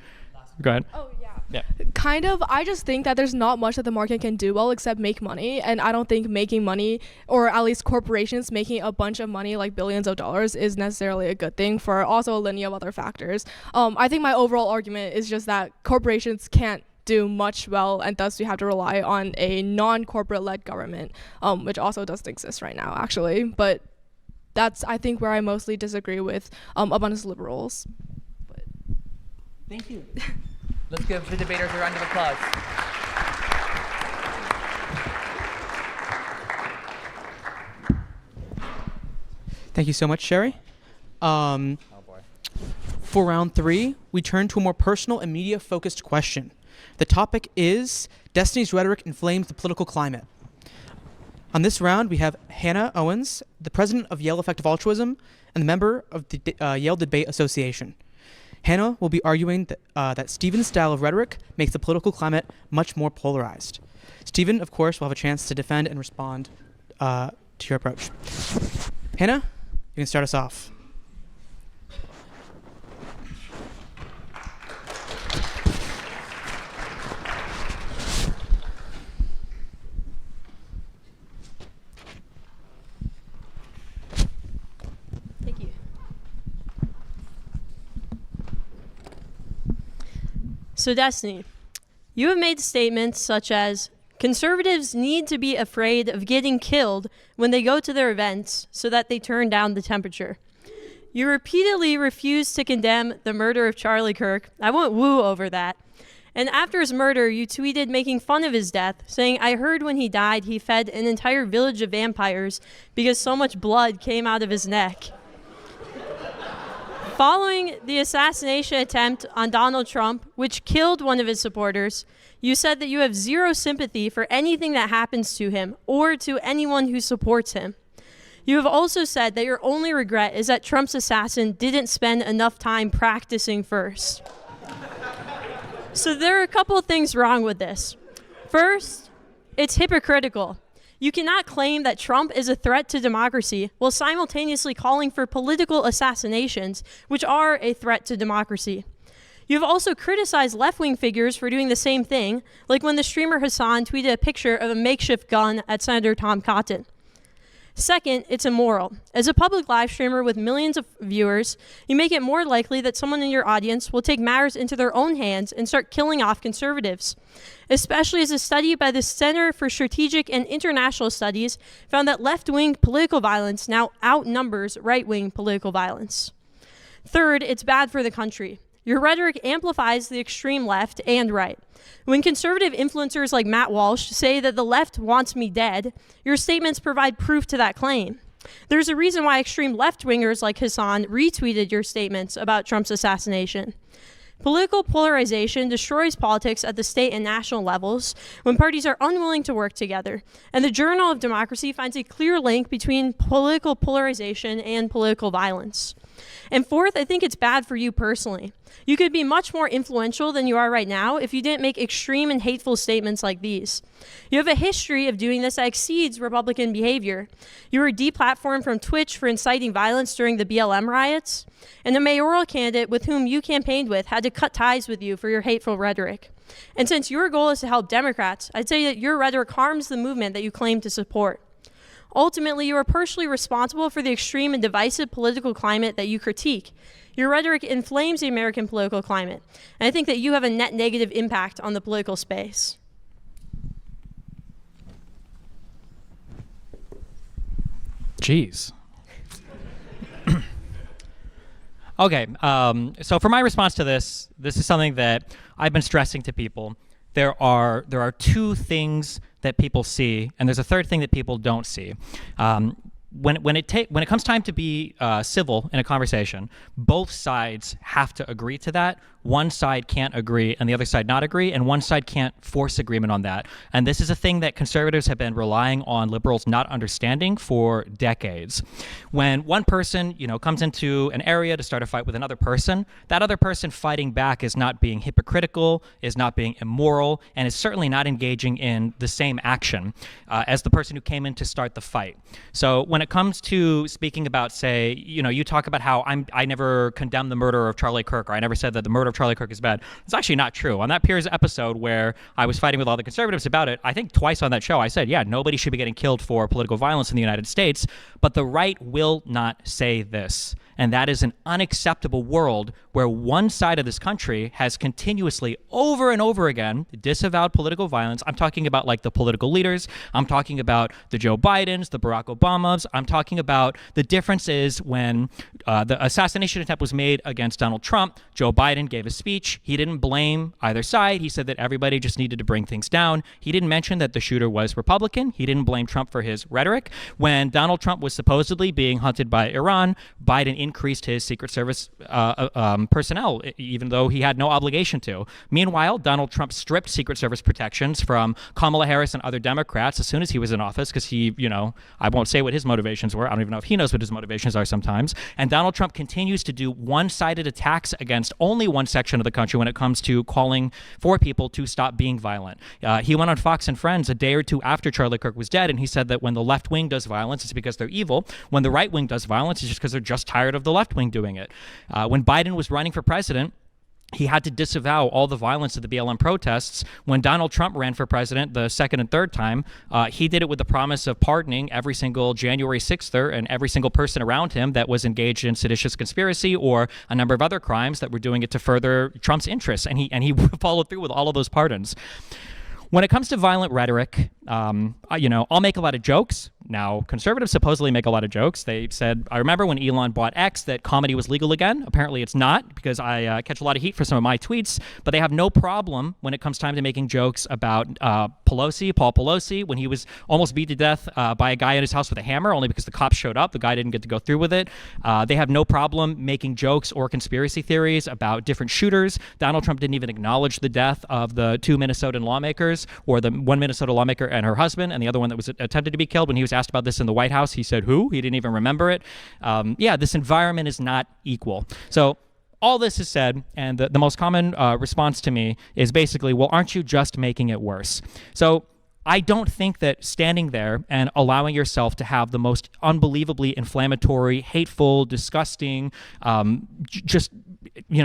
go ahead. Oh, yeah. Yeah. Kind of. I just think that there's not much that the market can do well except make money, and I don't think making money, or at least corporations making a bunch of money, like billions of dollars, is necessarily a good thing for also a lineage of other factors. I think my overall argument is just that corporations can't do much well, and thus we have to rely on a non-corporate led government, which also doesn't exist right now, actually. But that's, I think, where I mostly disagree with abundance liberals. But Thank you. Let's give the debaters a round of applause. Thank you so much, Sherry. Oh boy. For round 3, we turn to a more personal and media-focused question. The topic is Destiny's rhetoric inflames the political climate. On this round, we have Hannah Owens, the president of Yale Effective Altruism and the member of the Yale Debate Association. Hannah will be arguing that Stephen's style of rhetoric makes the political climate much more polarized. Stephen, of course, will have a chance to defend and respond to your approach. Hannah, you can start us off. Thank you. So, Destiny, you have made statements such as, conservatives need to be afraid of getting killed when they go to their events so that they turn down the temperature. You repeatedly refused to condemn the murder of Charlie Kirk. I won't woo over that. And after his murder, you tweeted making fun of his death, saying, I heard when he died he fed an entire village of vampires because so much blood came out of his neck. Following the assassination attempt on Donald Trump, which killed one of his supporters, you said that you have zero sympathy for anything that happens to him or to anyone who supports him. You have also said that your only regret is that Trump's assassin didn't spend enough time practicing first. So there are a couple of things wrong with this. First, it's hypocritical. You cannot claim that Trump is a threat to democracy while simultaneously calling for political assassinations, which are a threat to democracy. You have also criticized left-wing figures for doing the same thing, like when the streamer Hassan tweeted a picture of a makeshift gun at Senator Tom Cotton. Second, it's immoral. As a public live streamer with millions of viewers, you make it more likely that someone in your audience will take matters into their own hands and start killing off conservatives, especially as a study by the Center for Strategic and International Studies found that left-wing political violence now outnumbers right-wing political violence. Third, it's bad for the country. Your rhetoric amplifies the extreme left and right. When conservative influencers like Matt Walsh say that the left wants me dead, your statements provide proof to that claim. There's a reason why extreme left-wingers like Hassan retweeted your statements about Trump's assassination. Political polarization destroys politics at the state and national levels when parties are unwilling to work together, and the Journal of Democracy finds a clear link between political polarization and political violence. And fourth, I think it's bad for you personally. You could be much more influential than you are right now if you didn't make extreme and hateful statements like these. You have a history of doing this that exceeds Republican behavior. You were deplatformed from Twitch for inciting violence during the BLM riots, and the mayoral candidate with whom you campaigned with had to cut ties with you for your hateful rhetoric. And since your goal is to help Democrats, I'd say that your rhetoric harms the movement that you claim to support. Ultimately, you are personally responsible for the extreme and divisive political climate that you critique. Your rhetoric inflames the American political climate, and I think that you have a net negative impact on the political space. Jeez. Okay, so for my response to this is something that I've been stressing to people. There are two things that people see, and there's a third thing that people don't see. When it comes time to be civil in a conversation, both sides have to agree to that. One side can't agree and the other side not agree, and one side can't force agreement on that. And this is a thing that conservatives have been relying on liberals not understanding for decades. When one person, comes into an area to start a fight with another person, that other person fighting back is not being hypocritical, is not being immoral, and is certainly not engaging in the same action as the person who came in to start the fight. So when when it comes to speaking about, say, you talk about how I never condemned the murder of Charlie Kirk, or I never said that the murder of Charlie Kirk is bad. It's actually not true. On that Piers episode where I was fighting with all the conservatives about it, I think twice on that show I said, yeah, nobody should be getting killed for political violence in the United States, but the right will not say this. And that is an unacceptable world where one side of this country has continuously, over and over again, disavowed political violence. I'm talking about like the political leaders. I'm talking about the Joe Bidens, the Barack Obamas. I'm talking about the differences when the assassination attempt was made against Donald Trump. Joe Biden gave a speech. He didn't blame either side. He said that everybody just needed to bring things down. He didn't mention that the shooter was Republican. He didn't blame Trump for his rhetoric. When Donald Trump was supposedly being hunted by Iran, Biden increased his Secret Service personnel, even though he had no obligation to. Meanwhile, Donald Trump stripped Secret Service protections from Kamala Harris and other Democrats as soon as he was in office because he, I won't say what his motivations were. I don't even know if he knows what his motivations are sometimes. And Donald Trump continues to do one-sided attacks against only one section of the country when it comes to calling for people to stop being violent. He went on Fox and Friends a day or two after Charlie Kirk was dead, and he said that when the left wing does violence, it's because they're evil. When the right wing does violence, it's just because they're just tired of the left wing doing it. When Biden was running for president, he had to disavow all the violence of the BLM protests. When Donald Trump ran for president the second and third time, he did it with the promise of pardoning every single January 6ther and every single person around him that was engaged in seditious conspiracy or a number of other crimes that were doing it to further Trump's interests. And he followed through with all of those pardons. When it comes to violent rhetoric, I'll make a lot of jokes. Now, conservatives supposedly make a lot of jokes. They said, I remember when Elon bought X that comedy was legal again. Apparently it's not, because I catch a lot of heat for some of my tweets, but they have no problem when it comes time to making jokes about Paul Pelosi, when he was almost beat to death by a guy in his house with a hammer, only because the cops showed up. The guy didn't get to go through with it. They have no problem making jokes or conspiracy theories about different shooters. Donald Trump didn't even acknowledge the death of the two Minnesotan lawmakers, or the one Minnesota lawmaker and her husband, and the other one that was attempted to be killed. When he was asked about this in the White House, he said, who? He didn't even remember it. This environment is not equal. So all this is said, and the most common response to me is basically, well, aren't you just making it worse? So I don't think that standing there and allowing yourself to have the most unbelievably inflammatory, hateful, disgusting,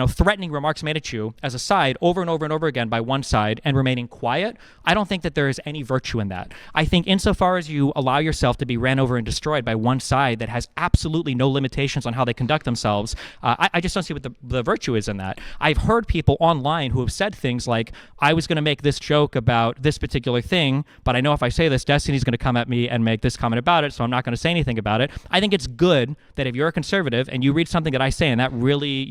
threatening remarks made at you as a side over and over and over again by one side and remaining quiet, I don't think that there is any virtue in that. I think insofar as you allow yourself to be ran over and destroyed by one side that has absolutely no limitations on how they conduct themselves, I just don't see what the virtue is in that. I've heard people online who have said things like, I was going to make this joke about this particular thing, but I know if I say this, Destiny's going to come at me and make this comment about it, so I'm not going to say anything about it. I think it's good that if you're a conservative and you read something that I say and that really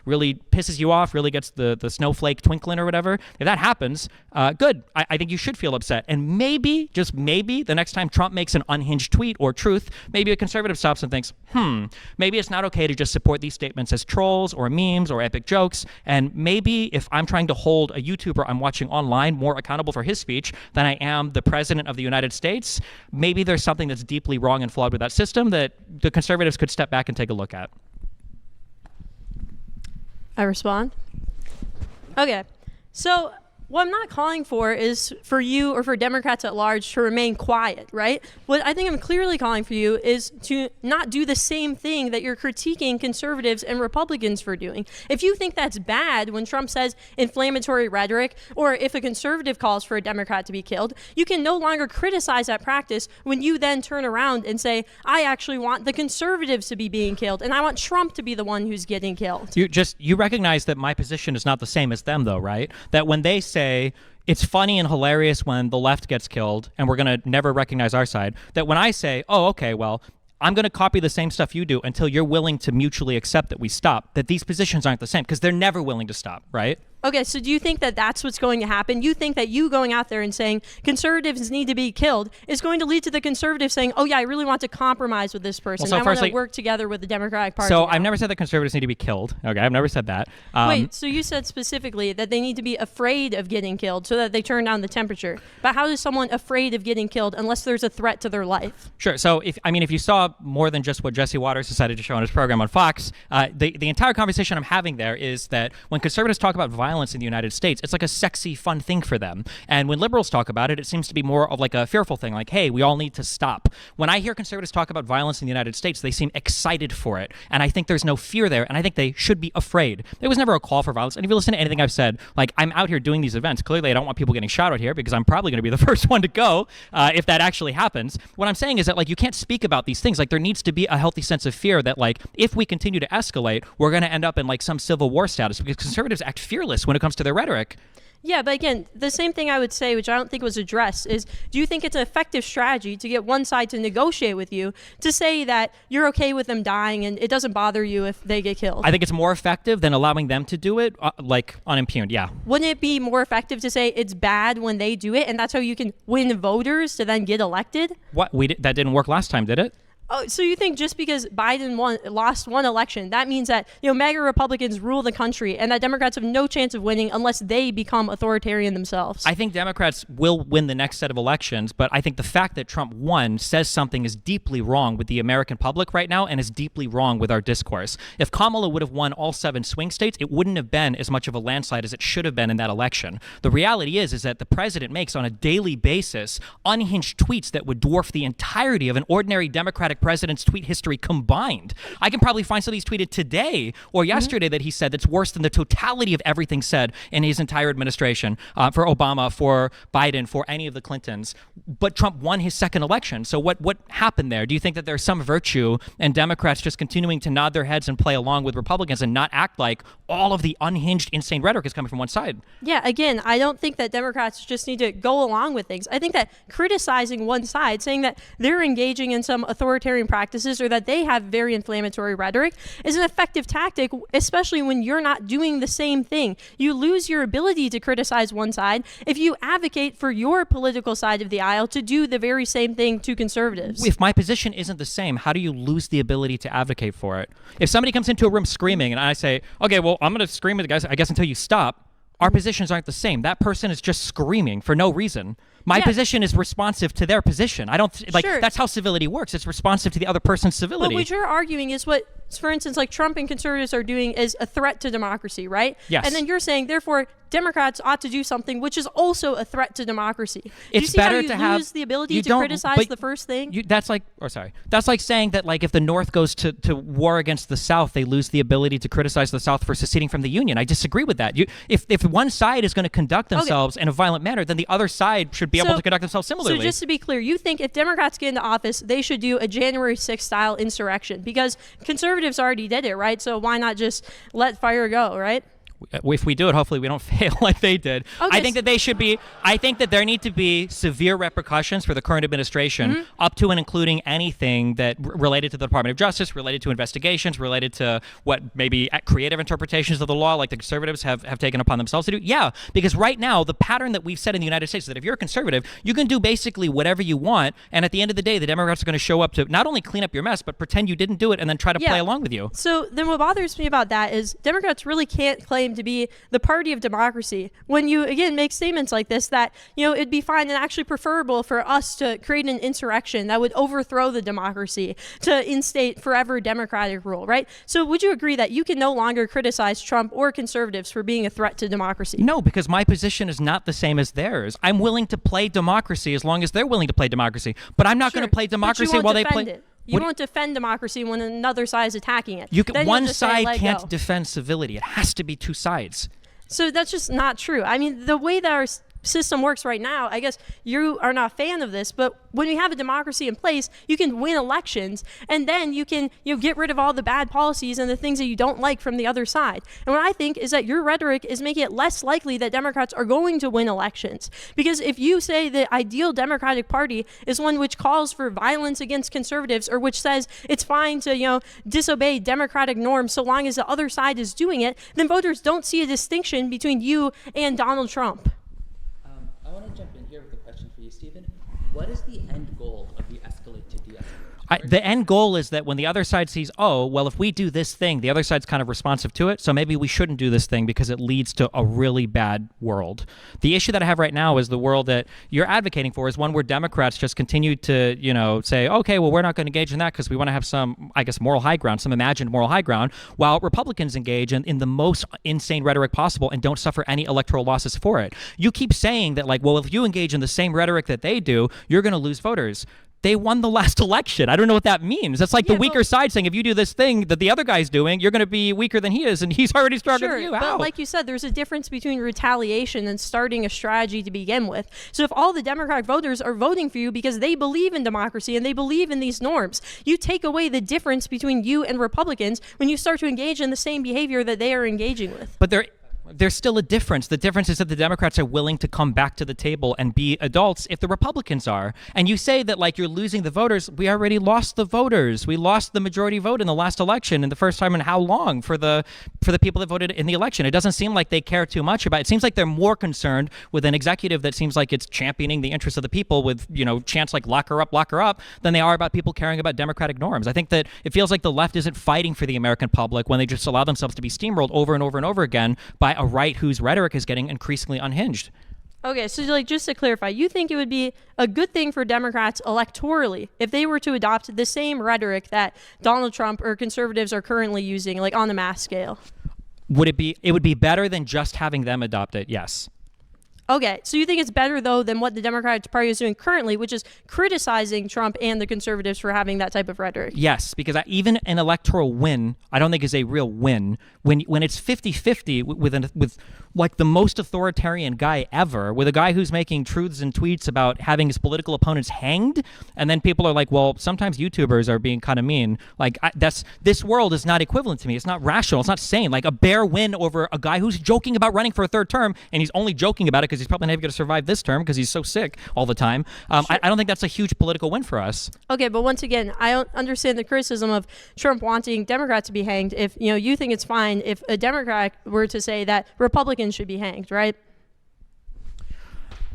pisses you off, really gets the snowflake twinkling or whatever, if that happens, good. I think you should feel upset. And maybe, just maybe, the next time Trump makes an unhinged tweet or truth, maybe a conservative stops and thinks, maybe it's not okay to just support these statements as trolls or memes or epic jokes. And maybe if I'm trying to hold a YouTuber I'm watching online more accountable for his speech than I am the president of the United States, maybe there's something that's deeply wrong and flawed with that system that the conservatives could step back and take a look at. I respond? Okay. So what I'm not calling for is for you or for Democrats at large to remain quiet, right? What I think I'm clearly calling for you is to not do the same thing that you're critiquing conservatives and Republicans for doing. If you think that's bad when Trump says inflammatory rhetoric, or if a conservative calls for a Democrat to be killed, you can no longer criticize that practice when you then turn around and say, I actually want the conservatives to be being killed, and I want Trump to be the one who's getting killed. You recognize that my position is not the same as them, though, right? That when they say it's funny and hilarious when the left gets killed and we're going to never recognize our side, that when I say, oh, okay, well, I'm going to copy the same stuff you do until you're willing to mutually accept that we stop, that these positions aren't the same, because they're never willing to stop, right? Okay, so do you think that that's what's going to happen? You think that you going out there and saying conservatives need to be killed is going to lead to the conservatives saying, oh yeah, I really want to compromise with this person. I want to work together with the Democratic Party. So I've never said that conservatives need to be killed. Okay, I've never said that. Wait, so you said specifically that they need to be afraid of getting killed so that they turn down the temperature. But how is someone afraid of getting killed unless there's a threat to their life? Sure. So if you saw more than just what Jesse Waters decided to show on his program on Fox, the entire conversation I'm having there is that when conservatives talk about violence violence in the United States, it's like a sexy, fun thing for them. And when liberals talk about it, it seems to be more of like a fearful thing, like, hey, we all need to stop. When I hear conservatives talk about violence in the United States, they seem excited for it. And I think there's no fear there, and I think they should be afraid. There was never a call for violence. And if you listen to anything I've said, like, I'm out here doing these events. Clearly, I don't want people getting shot out here because I'm probably going to be the first one to go if that actually happens. What I'm saying is that, like, you can't speak about these things. Like, there needs to be a healthy sense of fear that, like, if we continue to escalate, we're going to end up in, like, some civil war status because conservatives act fearless when it comes to their rhetoric. Yeah, but again, the same thing I would say, which I don't think was addressed, is do you think it's an effective strategy to get one side to negotiate with you to say that you're okay with them dying and it doesn't bother you if they get killed? I think it's more effective than allowing them to do it, like, unimpugned, yeah. Wouldn't it be more effective to say it's bad when they do it and that's how you can win voters to then get elected? That didn't work last time, did it? Oh, so you think just because Biden lost one election, that means that MAGA Republicans rule the country and that Democrats have no chance of winning unless they become authoritarian themselves? I think Democrats will win the next set of elections, but I think the fact that Trump won says something is deeply wrong with the American public right now and is deeply wrong with our discourse. If Kamala would have won all 7 swing states, it wouldn't have been as much of a landslide as it should have been in that election. The reality is that the president makes on a daily basis unhinged tweets that would dwarf the entirety of an ordinary Democratic president's tweet history combined. I can probably find something he's tweeted today or yesterday that he said that's worse than the totality of everything said in his entire administration, for Obama, for Biden, for any of the Clintons. But Trump won his second election. So what happened there? Do you think that there's some virtue in Democrats just continuing to nod their heads and play along with Republicans and not act like all of the unhinged, insane rhetoric is coming from one side? Yeah, again, I don't think that Democrats just need to go along with things. I think that criticizing one side, saying that they're engaging in some authoritarian practices or that they have very inflammatory rhetoric is an effective tactic, especially when you're not doing the same thing. You lose your ability to criticize one side if you advocate for your political side of the aisle to do the very same thing to conservatives. If my position isn't the same, how do you lose the ability to advocate for it? If somebody comes into a room screaming and I say, okay, well, I'm going to scream at the guys, I guess, until you stop, our positions aren't the same. That person is just screaming for no reason. My position is responsive to their position. I don't like Sure. That's how civility works. It's responsive to the other person's civility. But what you're arguing is what, for instance, like Trump and conservatives are doing is a threat to democracy, right? Yes. And then you're saying, therefore, Democrats ought to do something which is also a threat to democracy. Do you It's see how better you to have lose the ability you to don't- criticize but the first thing? That's like saying that, like, if the North goes to war against the South, they lose the ability to criticize the South for seceding from the Union. I disagree with that. If one side is going to conduct themselves in a violent manner, then the other side should be able to conduct themselves similarly. So just to be clear, you think if Democrats get into office, they should do a January 6th style insurrection because conservatives already did it, right? So why not just let fire go, right? If we do it, hopefully we don't fail like they did. Okay, I think that I think that there need to be severe repercussions for the current administration, up to and including anything that related to the Department of Justice, related to investigations, related to what maybe creative interpretations of the law like the conservatives have taken upon themselves to do. Yeah, because right now, the pattern that we've set in the United States is that if you're a conservative, you can do basically whatever you want, and at the end of the day, the Democrats are going to show up to not only clean up your mess, but pretend you didn't do it and then try to play along with you. So then what bothers me about that is Democrats really can't claim to be the party of democracy when you, again, make statements like this that, it'd be fine and actually preferable for us to create an insurrection that would overthrow the democracy to instate forever democratic rule, right? So would you agree that you can no longer criticize Trump or conservatives for being a threat to democracy? No, because my position is not the same as theirs. I'm willing to play democracy as long as they're willing to play democracy, but I'm not going to play democracy while they play. You won't defend democracy when another side is attacking it. One side can't defend civility. It has to be two sides. So that's just not true. I mean, the way that our system works right now, I guess you are not a fan of this, but when we have a democracy in place, you can win elections, and then you can get rid of all the bad policies and the things that you don't like from the other side. And what I think is that your rhetoric is making it less likely that Democrats are going to win elections. Because if you say the ideal Democratic Party is one which calls for violence against conservatives or which says it's fine to, disobey democratic norms so long as the other side is doing it, then voters don't see a distinction between you and Donald Trump. I want to jump in here with a question for you, Stephen. What is the end goal of the escalate to de-escalate? The end goal is that when the other side sees, oh, well, if we do this thing, the other side's kind of responsive to it, so maybe we shouldn't do this thing because it leads to a really bad world. The issue that I have right now is the world that you're advocating for is one where Democrats just continue to, say, okay, well, we're not going to engage in that because we want to have some, I guess, moral high ground, some imagined moral high ground, while Republicans engage in the most insane rhetoric possible and don't suffer any electoral losses for it. You keep saying that, like, well, if you engage in the same rhetoric that they do, you're going to lose voters. They won the last election. I don't know what that means. That's like the weaker side saying, if you do this thing that the other guy's doing, you're going to be weaker than he is, and he's already stronger than you. But like you said, there's a difference between retaliation and starting a strategy to begin with. So if all the Democratic voters are voting for you because they believe in democracy and they believe in these norms, you take away the difference between you and Republicans when you start to engage in the same behavior that they are engaging with. But there's still a difference. The difference is that the Democrats are willing to come back to the table and be adults if the Republicans are. And you say that, like, you're losing the voters. We already lost the voters. We lost the majority vote in the last election, and the first time in how long for the people that voted in the election. It doesn't seem like they care too much about it. It seems like they're more concerned with an executive that seems like it's championing the interests of the people with, chants like lock her up, than they are about people caring about democratic norms. I think that it feels like the left isn't fighting for the American public when they just allow themselves to be steamrolled over and over and over again by a right whose rhetoric is getting increasingly unhinged. Okay, so like just to clarify, you think it would be a good thing for Democrats electorally if they were to adopt the same rhetoric that Donald Trump or conservatives are currently using, like on the mass scale? It would be better than just having them adopt it, yes. Okay, so you think it's better, though, than what the Democratic Party is doing currently, which is criticizing Trump and the conservatives for having that type of rhetoric? Yes, because even an electoral win, I don't think is a real win. When it's 50-50 with like the most authoritarian guy ever, with a guy who's making truths and tweets about having his political opponents hanged, and then people are like, well, sometimes YouTubers are being kind of mean. Like, this world is not equivalent to me. It's not rational. It's not sane. Like, a bare win over a guy who's joking about running for a third term, and he's only joking about it because he's probably never going to survive this term because he's so sick all the time. Sure. I don't think that's a huge political win for us. Okay, but once again, I don't understand the criticism of Trump wanting Democrats to be hanged if, you think it's fine if a Democrat were to say that Republicans should be hanged, right?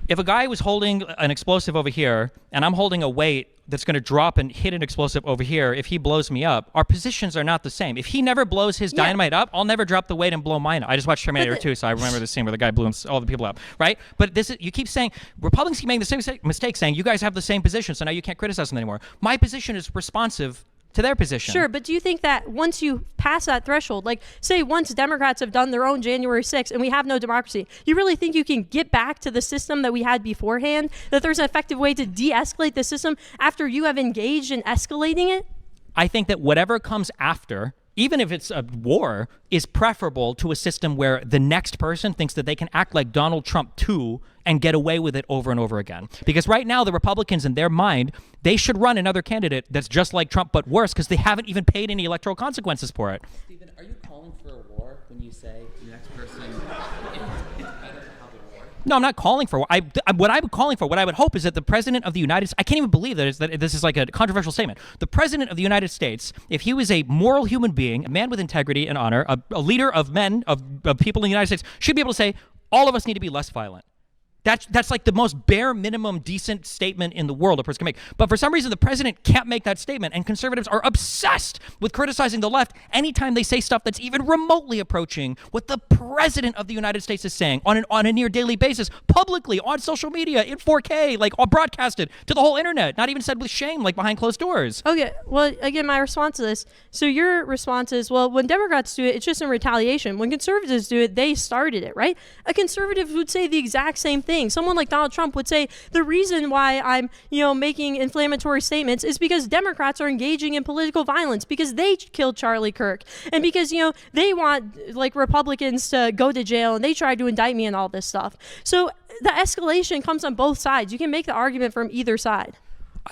If a guy was holding an explosive over here and I'm holding a weight that's going to drop and hit an explosive over here, if he blows me up, our positions are not the same. If he never blows his dynamite up, I'll never drop the weight and blow mine up. I just watched Terminator 2, so I remember the scene where the guy blew all the people up, right? But you keep saying, Republicans keep making the same mistake saying, you guys have the same position, so now you can't criticize them anymore. My position is responsive to their position. Sure, but do you think that once you pass that threshold, like say once Democrats have done their own January 6th and we have no democracy, you really think you can get back to the system that we had beforehand? That there's an effective way to de-escalate the system after you have engaged in escalating it? I think that whatever comes after, even if it's a war, is preferable to a system where the next person thinks that they can act like Donald Trump too and get away with it over and over again. Because right now, the Republicans, in their mind, they should run another candidate that's just like Trump but worse because they haven't even paid any electoral consequences for it. Stephen, are you calling for a war when you say the next person, it's better to have a war? No, I'm not calling for war. What I'm calling for, what I would hope is that the President of the United States, I can't even believe that this is like a controversial statement. The President of the United States, if he was a moral human being, a man with integrity and honor, a leader of men, of people in the United States, should be able to say, all of us need to be less violent. That's like the most bare minimum decent statement in the world a person can make. But for some reason, the president can't make that statement, and conservatives are obsessed with criticizing the left anytime they say stuff that's even remotely approaching what the president of the United States is saying on a near daily basis, publicly, on social media, in 4K, like broadcasted to the whole internet, not even said with shame, like behind closed doors. Okay, well, again, my response to this, so your response is, well, when Democrats do it, it's just in retaliation. When conservatives do it, they started it, right? A conservative would say the exact same thing. Someone like Donald Trump would say the reason why I'm, making inflammatory statements is because Democrats are engaging in political violence because they killed Charlie Kirk and because, they want like Republicans to go to jail and they tried to indict me and all this stuff. So the escalation comes on both sides. You can make the argument from either side.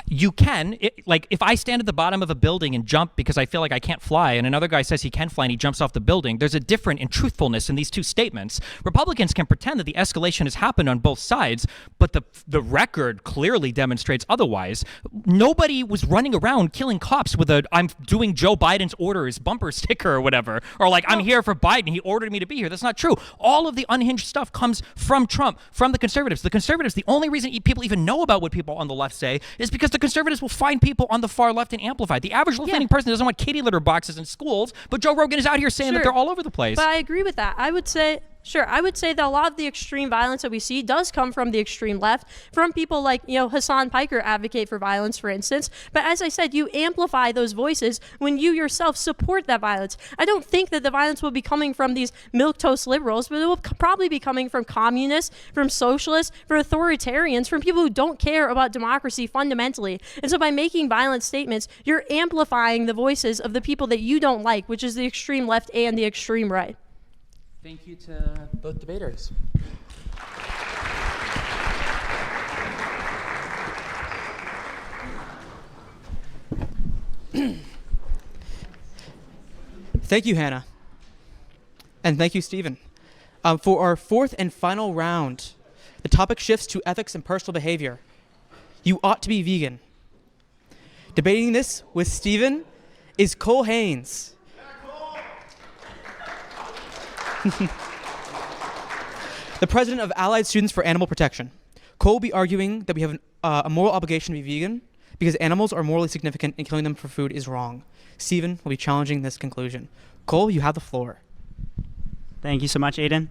You can, like if I stand at the bottom of a building and jump because I feel like I can't fly and another guy says he can fly and he jumps off the building, there's a difference in truthfulness in these two statements. Republicans can pretend that the escalation has happened on both sides, but the record clearly demonstrates otherwise. Nobody was running around killing cops with I'm doing Joe Biden's orders bumper sticker or whatever, or like I'm here for Biden, he ordered me to be here. That's not true. All of the unhinged stuff comes from Trump, from the conservatives. The conservatives, the only reason people even know about what people on the left say is because Because the conservatives will find people on the far left and amplify. The average left-leaning person doesn't want kitty litter boxes in schools, but Joe Rogan is out here saying that they're all over the place. But I agree with that. I would say that a lot of the extreme violence that we see does come from the extreme left, from people like, Hassan Piker advocate for violence, for instance. But as I said, you amplify those voices when you yourself support that violence. I don't think that the violence will be coming from these milquetoast liberals, but it will probably be coming from communists, from socialists, from authoritarians, from people who don't care about democracy fundamentally. And so by making violent statements, you're amplifying the voices of the people that you don't like, which is the extreme left and the extreme right. Thank you to both debaters. Thank you, Hannah. And thank you, Stephen. For our fourth and final round, the topic shifts to ethics and personal behavior. You ought to be vegan. Debating this with Stephen is Cole Haynes. The president of Allied Students for Animal Protection. Cole will be arguing that we have a moral obligation to be vegan because animals are morally significant and killing them for food is wrong. Stephen will be challenging this conclusion. Cole, you have the floor. Thank you so much, Aiden.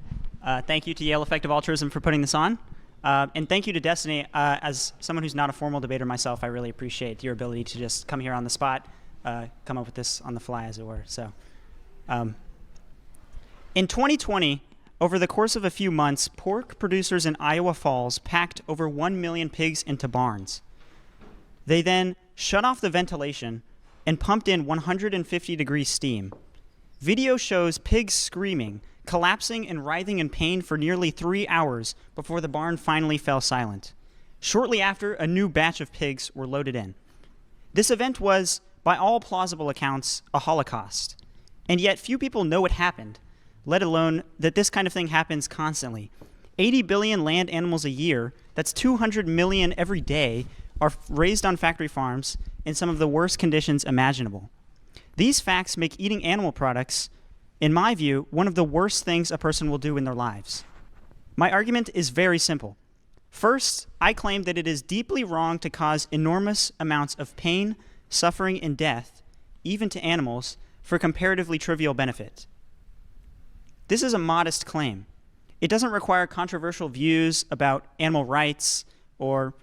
Thank you to Yale Effective Altruism for putting this on. And thank you to Destiny. As someone who's not a formal debater myself, I really appreciate your ability to just come here on the spot, come up with this on the fly, as it were. So, in 2020, over the course of a few months, pork producers in Iowa Falls packed over 1 million pigs into barns. They then shut off the ventilation and pumped in 150-degree steam. Video shows pigs screaming, collapsing and writhing in pain for nearly 3 hours before the barn finally fell silent. Shortly after, a new batch of pigs were loaded in. This event was, by all plausible accounts, a holocaust. And yet few people know it happened, let alone that this kind of thing happens constantly. 80 billion land animals a year, that's 200 million every day, are raised on factory farms in some of the worst conditions imaginable. These facts make eating animal products, in my view, one of the worst things a person will do in their lives. My argument is very simple. First, I claim that it is deeply wrong to cause enormous amounts of pain, suffering, and death, even to animals, for comparatively trivial benefit. This is a modest claim. It doesn't require controversial views about animal rights or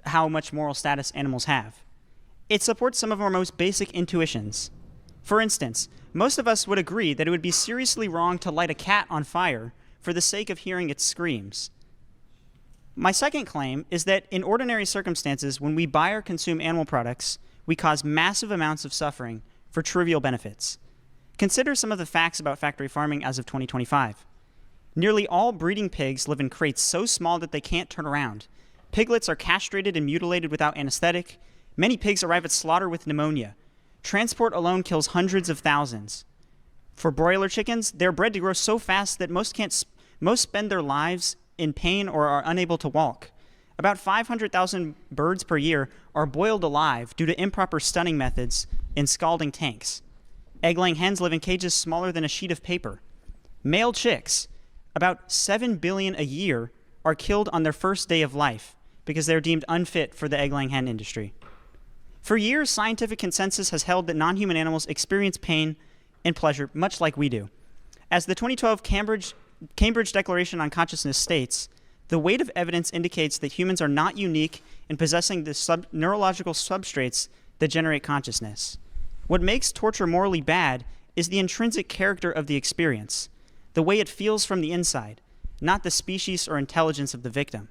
how much moral status animals have. It supports some of our most basic intuitions. For instance, most of us would agree that it would be seriously wrong to light a cat on fire for the sake of hearing its screams. My second claim is that in ordinary circumstances, when we buy or consume animal products, we cause massive amounts of suffering for trivial benefits. Consider some of the facts about factory farming as of 2025. Nearly all breeding pigs live in crates so small that they can't turn around. Piglets are castrated and mutilated without anesthetic. Many pigs arrive at slaughter with pneumonia. Transport alone kills hundreds of thousands. For broiler chickens, they're bred to grow so fast that most spend their lives in pain or are unable to walk. About 500,000 birds per year are boiled alive due to improper stunning methods in scalding tanks. Egg-laying hens live in cages smaller than a sheet of paper. Male chicks, about 7 billion a year, are killed on their first day of life because they're deemed unfit for the egg-laying hen industry. For years, scientific consensus has held that non-human animals experience pain and pleasure much like we do. As the 2012 Cambridge Declaration on Consciousness states, the weight of evidence indicates that humans are not unique in possessing the neurological substrates that generate consciousness. What makes torture morally bad is the intrinsic character of the experience, the way it feels from the inside, not the species or intelligence of the victim.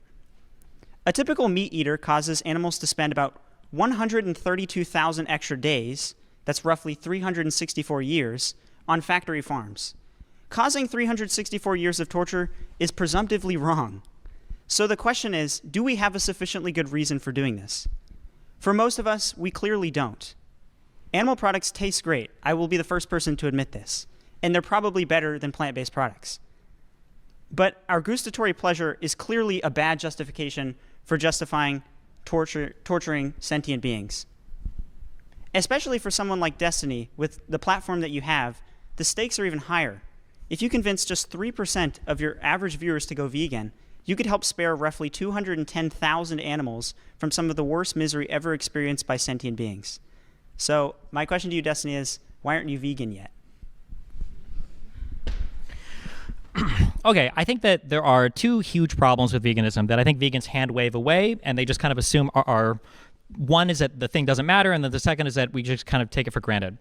A typical meat eater causes animals to spend about 132,000 extra days, that's roughly 364 years, on factory farms. Causing 364 years of torture is presumptively wrong. So the question is, do we have a sufficiently good reason for doing this? For most of us, we clearly don't. Animal products taste great. I will be the first person to admit this. And they're probably better than plant-based products. But our gustatory pleasure is clearly a bad justification for justifying torturing sentient beings. Especially for someone like Destiny, with the platform that you have, the stakes are even higher. If you convince just 3% of your average viewers to go vegan, you could help spare roughly 210,000 animals from some of the worst misery ever experienced by sentient beings. So my question to you, Destiny, is why aren't you vegan yet? Okay, I think that there are two huge problems with veganism that I think vegans hand wave away, and they just kind of assume are one is that the thing doesn't matter, and then the second is that we just kind of take it for granted.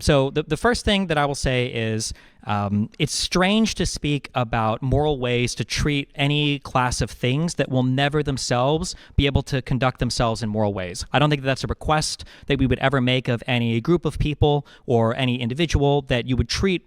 So the first thing that I will say is it's strange to speak about moral ways to treat any class of things that will never themselves be able to conduct themselves in moral ways. I don't think that's a request that we would ever make of any group of people or any individual, that you would treat,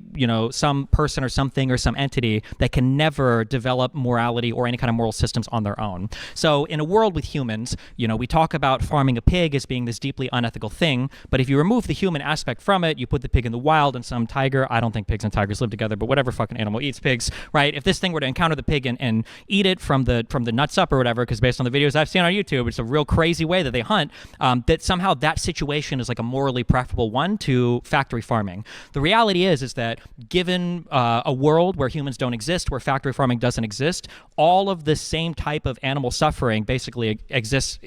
some person or something or some entity that can never develop morality or any kind of moral systems on their own. So in a world with humans, we talk about farming a pig as being this deeply unethical thing, but if you remove the human aspect from it, you put the pig in the wild and some tiger, I don't think pigs and tigers live together, but whatever fucking animal eats pigs, right? If this thing were to encounter the pig and eat it from the nuts up or whatever, because based on the videos I've seen on YouTube, it's a real crazy way that they hunt, that somehow that situation is like a morally preferable one to factory farming. The reality is that given a world where humans don't exist, where factory farming doesn't exist, all of the same type of animal suffering basically exists,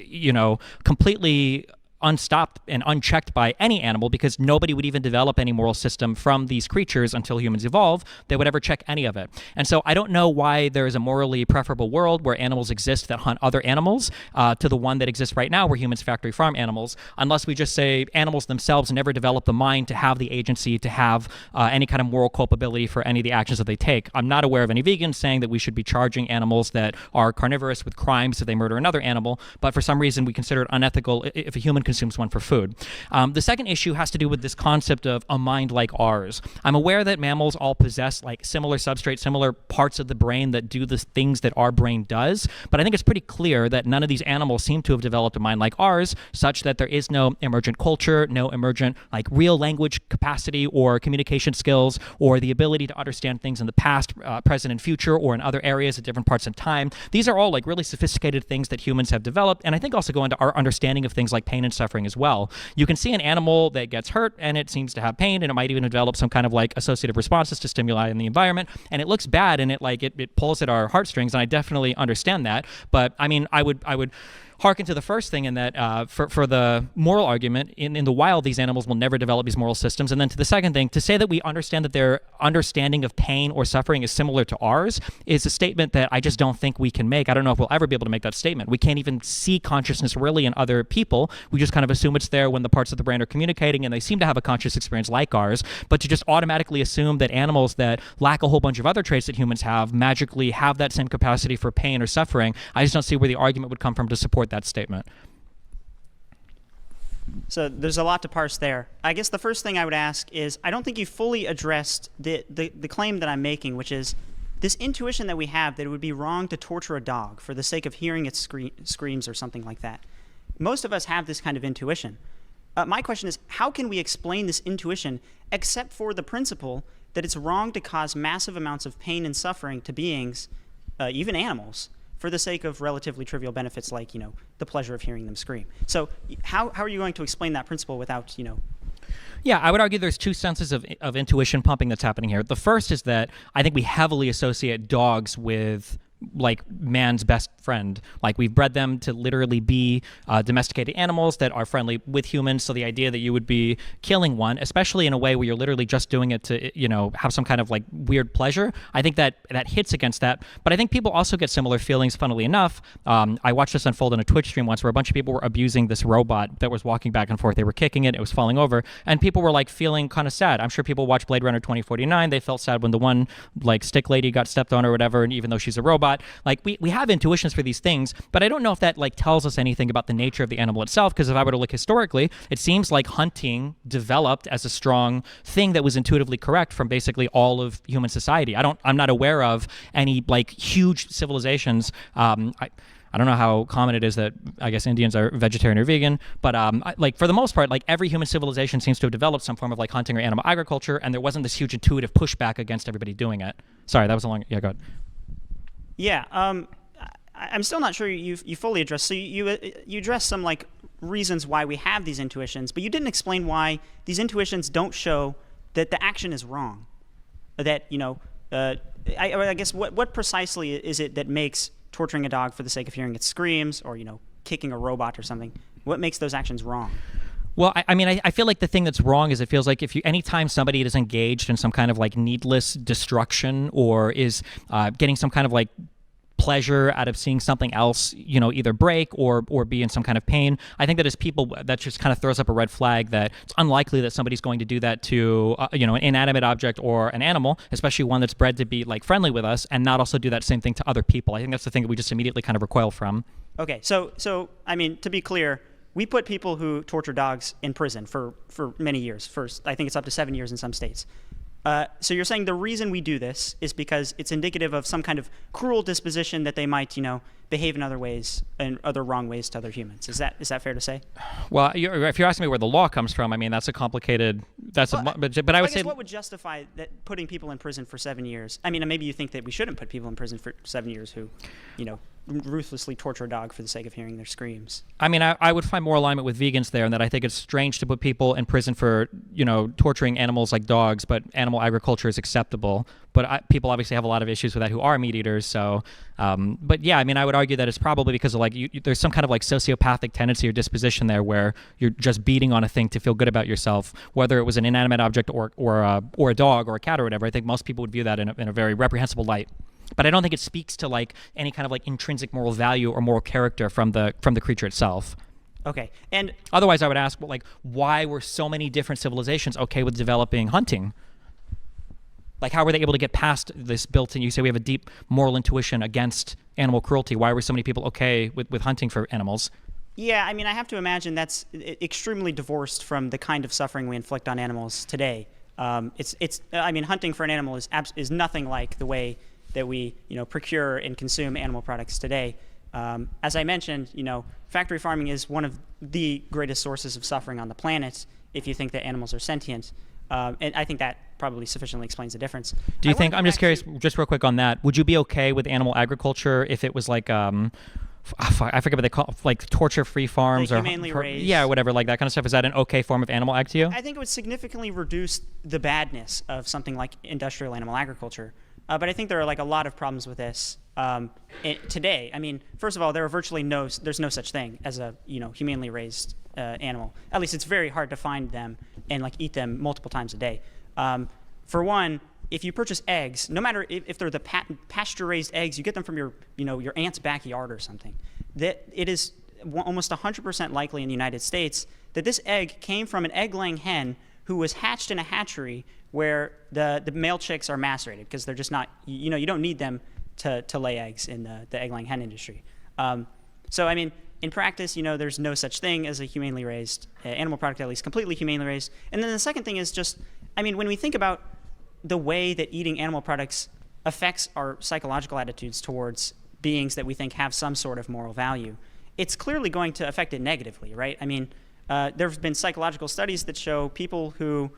completely unstopped and unchecked by any animal, because nobody would even develop any moral system from these creatures until humans evolve that would ever check any of it. And so I don't know why there is a morally preferable world where animals exist that hunt other animals to the one that exists right now where humans factory farm animals, unless we just say animals themselves never develop the mind to have the agency, to have any kind of moral culpability for any of the actions that they take. I'm not aware of any vegans saying that we should be charging animals that are carnivorous with crimes if they murder another animal, but for some reason we consider it unethical if a human consumes one for food. The second issue has to do with this concept of a mind like ours. I'm aware that mammals all possess like similar substrates, similar parts of the brain that do the things that our brain does, but I think it's pretty clear that none of these animals seem to have developed a mind like ours, such that there is no emergent culture, no emergent like real language capacity or communication skills, or the ability to understand things in the past, present, and future, or in other areas at different parts in time. These are all like really sophisticated things that humans have developed, and I think also go into our understanding of things like pain and suffering as well. You can see an animal that gets hurt and it seems to have pain, and it might even develop some kind of like associative responses to stimuli in the environment, and it looks bad and it pulls at our heartstrings, and I definitely understand that. But I mean, I would harken to the first thing in that for the moral argument, in the wild, these animals will never develop these moral systems. And then to the second thing, to say that we understand that their understanding of pain or suffering is similar to ours is a statement that I just don't think we can make. I don't know if we'll ever be able to make that statement. We can't even see consciousness really in other people. We just kind of assume it's there when the parts of the brain are communicating, and they seem to have a conscious experience like ours. But to just automatically assume that animals that lack a whole bunch of other traits that humans have magically have that same capacity for pain or suffering, I just don't see where the argument would come from to support that statement. So there's a lot to parse there. I guess the first thing I would ask is, I don't think you fully addressed the claim that I'm making, which is this intuition that we have that it would be wrong to torture a dog for the sake of hearing its screams or something like that. Most of us have this kind of intuition. My question is, how can we explain this intuition except for the principle that it's wrong to cause massive amounts of pain and suffering to beings, even animals, for the sake of relatively trivial benefits like, the pleasure of hearing them scream? So how are you going to explain that principle without, Yeah, I would argue there's two senses of intuition pumping that's happening here. The first is that I think we heavily associate dogs with like man's best friend. Like, we've bred them to literally be domesticated animals that are friendly with humans. So the idea that you would be killing one, especially in a way where you're literally just doing it to, have some kind of like weird pleasure, I think that hits against that. But I think people also get similar feelings, funnily enough. I watched this unfold on a Twitch stream once where a bunch of people were abusing this robot that was walking back and forth. They were kicking it, it was falling over, and people were like feeling kind of sad. I'm sure people watch Blade Runner 2049. They felt sad when the one like stick lady got stepped on or whatever, and even though she's a robot, like we have intuitions for these things, but I don't know if that like tells us anything about the nature of the animal itself, because if I were to look historically, it seems like hunting developed as a strong thing that was intuitively correct from basically all of human society. I'm not aware of any like huge civilizations. I don't know how common it is that I guess Indians are vegetarian or vegan, but like for the most part, like every human civilization seems to have developed some form of like hunting or animal agriculture, and there wasn't this huge intuitive pushback against everybody doing it. Sorry, that was a long. Yeah, go ahead. Yeah, I'm still not sure you fully addressed. So you addressed some like reasons why we have these intuitions, but you didn't explain why these intuitions don't show that the action is wrong. That I guess what precisely is it that makes torturing a dog for the sake of hearing its screams, or kicking a robot or something? What makes those actions wrong? Well, I feel like the thing that's wrong is it feels like anytime somebody is engaged in some kind of like needless destruction, or is getting some kind of like pleasure out of seeing something else, either break or be in some kind of pain, I think that as people, that just kind of throws up a red flag that it's unlikely that somebody's going to do that to an inanimate object or an animal, especially one that's bred to be like friendly with us, and not also do that same thing to other people. I think that's the thing that we just immediately kind of recoil from. Okay, so I mean, to be clear, we put people who torture dogs in prison for many years. I think it's up to 7 years in some states. So you're saying the reason we do this is because it's indicative of some kind of cruel disposition that they might, behave in other ways and other wrong ways to other humans. Is that fair to say? Well, if you're asking me where the law comes from, I mean, that's a complicated. But I would say what would justify that putting people in prison for 7 years? I mean, maybe you think that we shouldn't put people in prison for 7 years who, ruthlessly torture a dog for the sake of hearing their screams. I mean, I would find more alignment with vegans there, in that I think it's strange to put people in prison for, torturing animals like dogs, but animal agriculture is acceptable. But people obviously have a lot of issues with that who are meat eaters. So, but yeah, I mean, I would argue that it's probably because of like there's some kind of like sociopathic tendency or disposition there where you're just beating on a thing to feel good about yourself, whether it was an inanimate object or a dog or a cat or whatever. I think most people would view that in a very reprehensible light. But I don't think it speaks to like any kind of like intrinsic moral value or moral character from the creature itself. Okay, and otherwise I would ask, well, like, why were so many different civilizations okay with developing hunting? Like, how were they able to get past this built-in? You say we have a deep moral intuition against animal cruelty. Why were so many people okay with hunting for animals? Yeah, I mean, I have to imagine that's extremely divorced from the kind of suffering we inflict on animals today. I mean, hunting for an animal is nothing like the way that we procure and consume animal products today. As I mentioned, factory farming is one of the greatest sources of suffering on the planet if you think that animals are sentient. And I think that probably sufficiently explains the difference. Do you think, I'm just curious, just real quick on that, would you be okay with animal agriculture if it was like, I forget what they call it, like torture-free farms, like or humanely raised. Yeah, whatever, like that kind of stuff? Is that an okay form of animal ag to you? I think it would significantly reduce the badness of something like industrial animal agriculture. But I think there are like a lot of problems with this today. I mean, first of all, there's no such thing as a humanely raised animal. At least it's very hard to find them and like eat them multiple times a day. For one, if you purchase eggs, no matter if they're the pasture-raised eggs, you get them from your aunt's backyard or something, that it is almost 100% likely in the United States that this egg came from an egg-laying hen who was hatched in a hatchery where the male chicks are macerated because they're just not, you don't need them to lay eggs in the egg-laying hen industry. So, I mean, in practice, there's no such thing as a humanely raised animal product, at least completely humanely raised. And then the second thing is just, I mean, when we think about the way that eating animal products affects our psychological attitudes towards beings that we think have some sort of moral value, it's clearly going to affect it negatively, right? I mean, there have been psychological studies that show people who,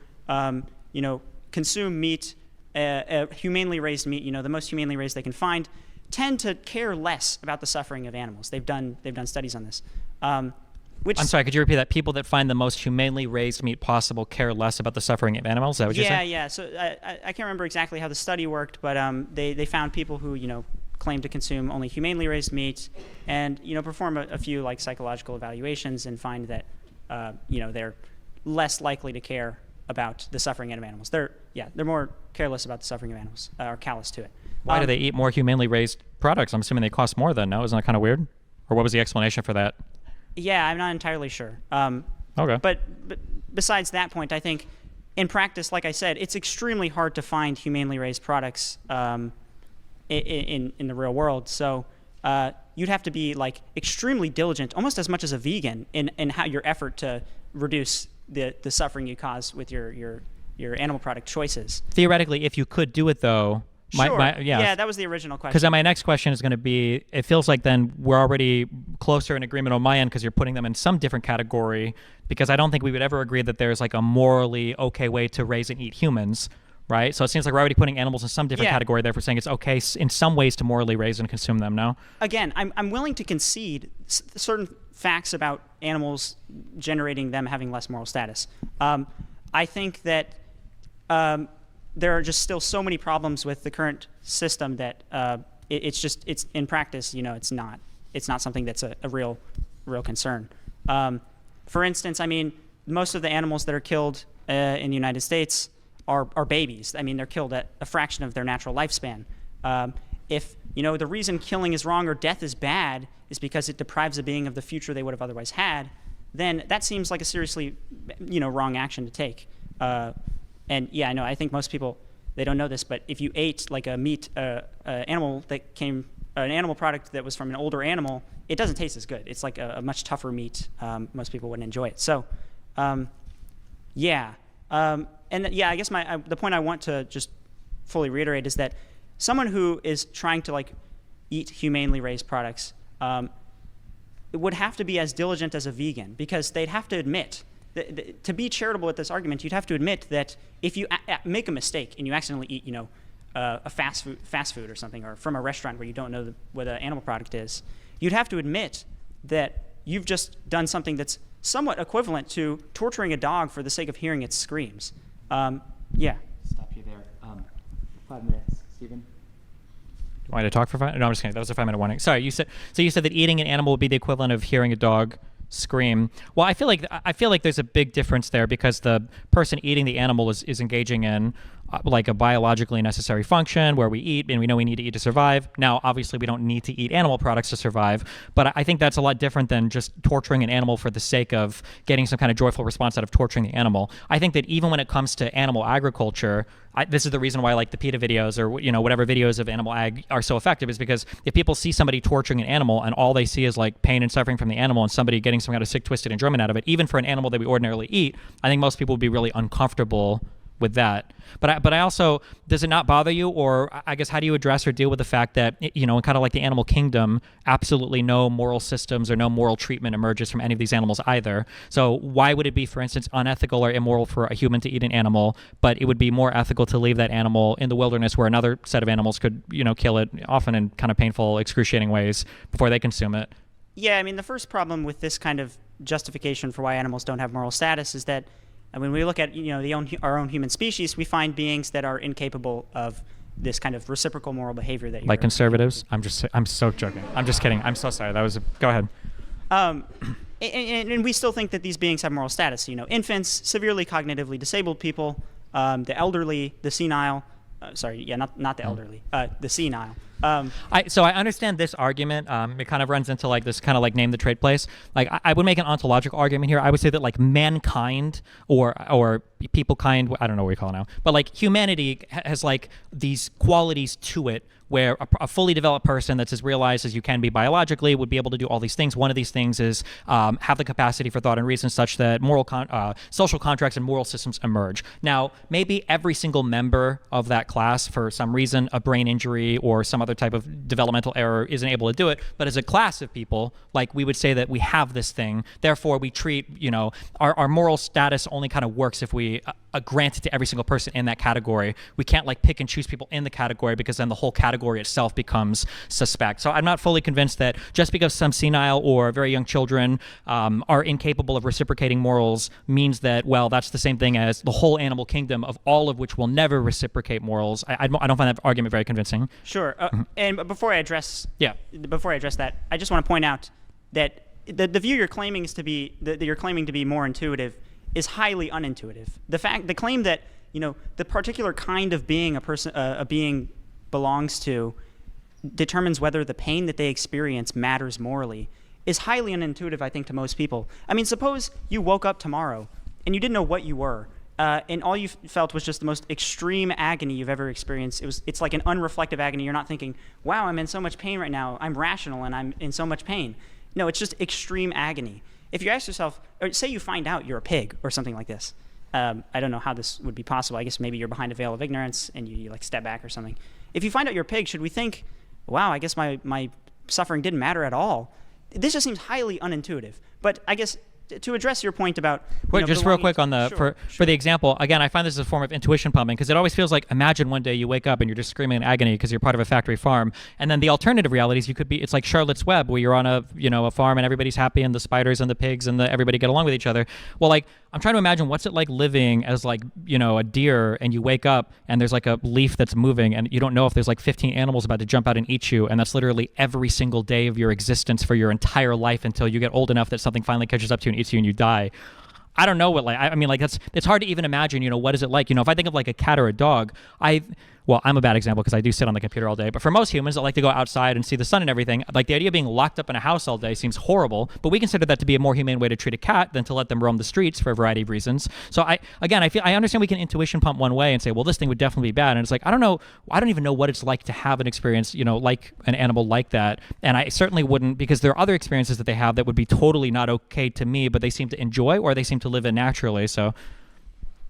consume meat, humanely raised meat, the most humanely raised they can find, tend to care less about the suffering of animals. They've done studies on this. I'm sorry, could you repeat that? People that find the most humanely raised meat possible care less about the suffering of animals? Is that what you're saying? Yeah. So I can't remember exactly how the study worked, but they found people who claim to consume only humanely raised meat, and perform a few like psychological evaluations and find that they're less likely to care about the suffering of animals. They're more careless about the suffering of animals, or callous to it. Why do they eat more humanely raised products? I'm assuming they cost more then, no? Isn't that kind of weird? Or what was the explanation for that? Yeah, I'm not entirely sure. Okay. But besides that point, I think in practice, like I said, it's extremely hard to find humanely raised products in the real world. So you'd have to be like extremely diligent, almost as much as a vegan, in how your effort to reduce the suffering you cause with your animal product choices. Theoretically, if you could do it though. Sure. Yeah, that was the original question. Because my next question is going to be, it feels like then we're already closer in agreement on my end because you're putting them in some different category, because I don't think we would ever agree that there's like a morally okay way to raise and eat humans, right? So it seems like we're already putting animals in some different category, therefore saying it's okay in some ways to morally raise and consume them, no? Again, I'm willing to concede certain facts about animals generating them having less moral status. I think that there are just still so many problems with the current system that it's in practice, it's not something that's a real concern. For instance, I mean, most of the animals that are killed in the United States are babies. I mean, they're killed at a fraction of their natural lifespan. If the reason killing is wrong or death is bad is because it deprives a being of the future they would have otherwise had, then that seems like a seriously wrong action to take. And yeah, I know, I think most people, they don't know this, but if you ate like a meat animal that came, an animal product that was from an older animal, it doesn't taste as good. It's like a much tougher meat. Most people wouldn't enjoy it. So yeah. And yeah, I guess the point I want to just fully reiterate is that someone who is trying to like eat humanely raised products would have to be as diligent as a vegan, because they'd have to admit to be charitable with this argument, you'd have to admit that if you make a mistake and you accidentally eat, a fast food or something, or from a restaurant where you don't know what an animal product is, you'd have to admit that you've just done something that's somewhat equivalent to torturing a dog for the sake of hearing its screams. Yeah. Stop you there. 5 minutes, Stephen. You want me to talk for 5? No, I'm just kidding. That was a 5-minute warning. Sorry, you said that eating an animal would be the equivalent of hearing a dog scream. Well, I feel like there's a big difference there, because the person eating the animal is engaging in like a biologically necessary function where we eat, and we know we need to eat to survive. Now, obviously, we don't need to eat animal products to survive, but I think that's a lot different than just torturing an animal for the sake of getting some kind of joyful response out of torturing the animal. I think that even when it comes to animal agriculture, this is the reason why like the PETA videos or whatever videos of animal ag are so effective, is because if people see somebody torturing an animal and all they see is like pain and suffering from the animal and somebody getting some kind of sick, twisted enjoyment out of it, even for an animal that we ordinarily eat, I think most people would be really uncomfortable with that. But I also, does it not bother you, or I guess how do you address or deal with the fact that, in kind of like the animal kingdom, absolutely no moral systems or no moral treatment emerges from any of these animals either? So why would it be, for instance, unethical or immoral for a human to eat an animal, but it would be more ethical to leave that animal in the wilderness where another set of animals could, kill it, often in kind of painful, excruciating ways, before they consume it? Yeah, I mean, the first problem with this kind of justification for why animals don't have moral status is that when we look at our own human species, we find beings that are incapable of this kind of reciprocal moral behavior that like conservatives. I'm so joking. I'm just kidding. I'm so sorry. Go ahead. And we still think that these beings have moral status. Infants, severely cognitively disabled people, the elderly, the senile. Not the elderly, the senile. So I understand this argument. It kind of runs into like this kind of like name the trade place. Like I would make an ontological argument here. I would say that like mankind or people kind, I don't know what we call it now, but like humanity has like these qualities to it where a fully developed person that's as realized as you can be biologically would be able to do all these things. One of these things is have the capacity for thought and reason such that social contracts and moral systems emerge. Now, maybe every single member of that class, for some reason, a brain injury or some other type of developmental error, isn't able to do it. But as a class of people, like we would say that we have this thing. Therefore, we treat, our moral status only kind of works if we grant it to every single person in that category. We can't like pick and choose people in the category, because then the whole category itself becomes suspect. So I'm not fully convinced that just because some senile or very young children are incapable of reciprocating morals means that, well, that's the same thing as the whole animal kingdom, of all of which will never reciprocate morals. I don't find that argument very convincing. Sure. And before I address that, I just want to point out that the view you're claiming to be more intuitive is highly unintuitive. The claim that the particular kind of being a being belongs to determines whether the pain that they experience matters morally is highly unintuitive, I think, to most people. I mean, suppose you woke up tomorrow and you didn't know what you were, and all you felt was just the most extreme agony you've ever experienced. It's like an unreflective agony. You're not thinking, wow, I'm in so much pain right now. I'm rational and I'm in so much pain. No, it's just extreme agony. If you ask yourself, or say you find out you're a pig or something like this, I don't know how this would be possible. I guess maybe you're behind a veil of ignorance and you like step back or something. If you find out you're a pig, should we think, wow, I guess my suffering didn't matter at all? This just seems highly unintuitive. But I guess to address your point about Wait, just real quick on the Sure, for the example. Again, I find this is a form of intuition pumping because it always feels like, imagine one day you wake up and you're just screaming in agony because you're part of a factory farm, and then the alternative realities it's like Charlotte's Web where you're on a farm and everybody's happy and the spiders and the pigs and everybody get along with each other. Well, like I'm trying to imagine what's it like living as like a deer, and you wake up and there's like a leaf that's moving and you don't know if there's like 15 animals about to jump out and eat you, and that's literally every single day of your existence for your entire life until you get old enough that something finally catches up to you and eats you and you die. I don't know what it's hard to even imagine, what is it like? If I think of like a cat or a dog, I'm a bad example because I do sit on the computer all day, but for most humans that like to go outside and see the sun and everything, like the idea of being locked up in a house all day seems horrible, but we consider that to be a more humane way to treat a cat than to let them roam the streets for a variety of reasons. So I understand we can intuition pump one way and say, well, this thing would definitely be bad. And it's like, I don't even know what it's like to have an experience, like an animal like that. And I certainly wouldn't, because there are other experiences that they have that would be totally not okay to me, but they seem to enjoy or they seem to live in naturally. So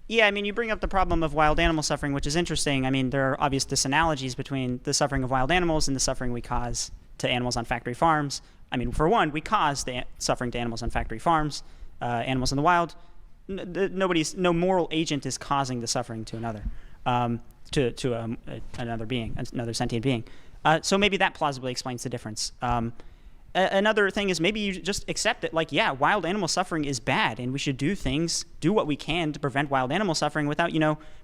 yeah, I mean, you bring up the problem of wild animal suffering, which is interesting. I mean, there are obvious disanalogies between the suffering of wild animals and the suffering we cause to animals on factory farms. I mean, for one, we cause the suffering to animals on factory farms. Animals in the wild, no moral agent is causing the suffering to another, another being, another sentient being. So maybe that plausibly explains the difference. Another thing is maybe you just accept that, like, yeah, wild animal suffering is bad, and we should do what we can to prevent wild animal suffering without,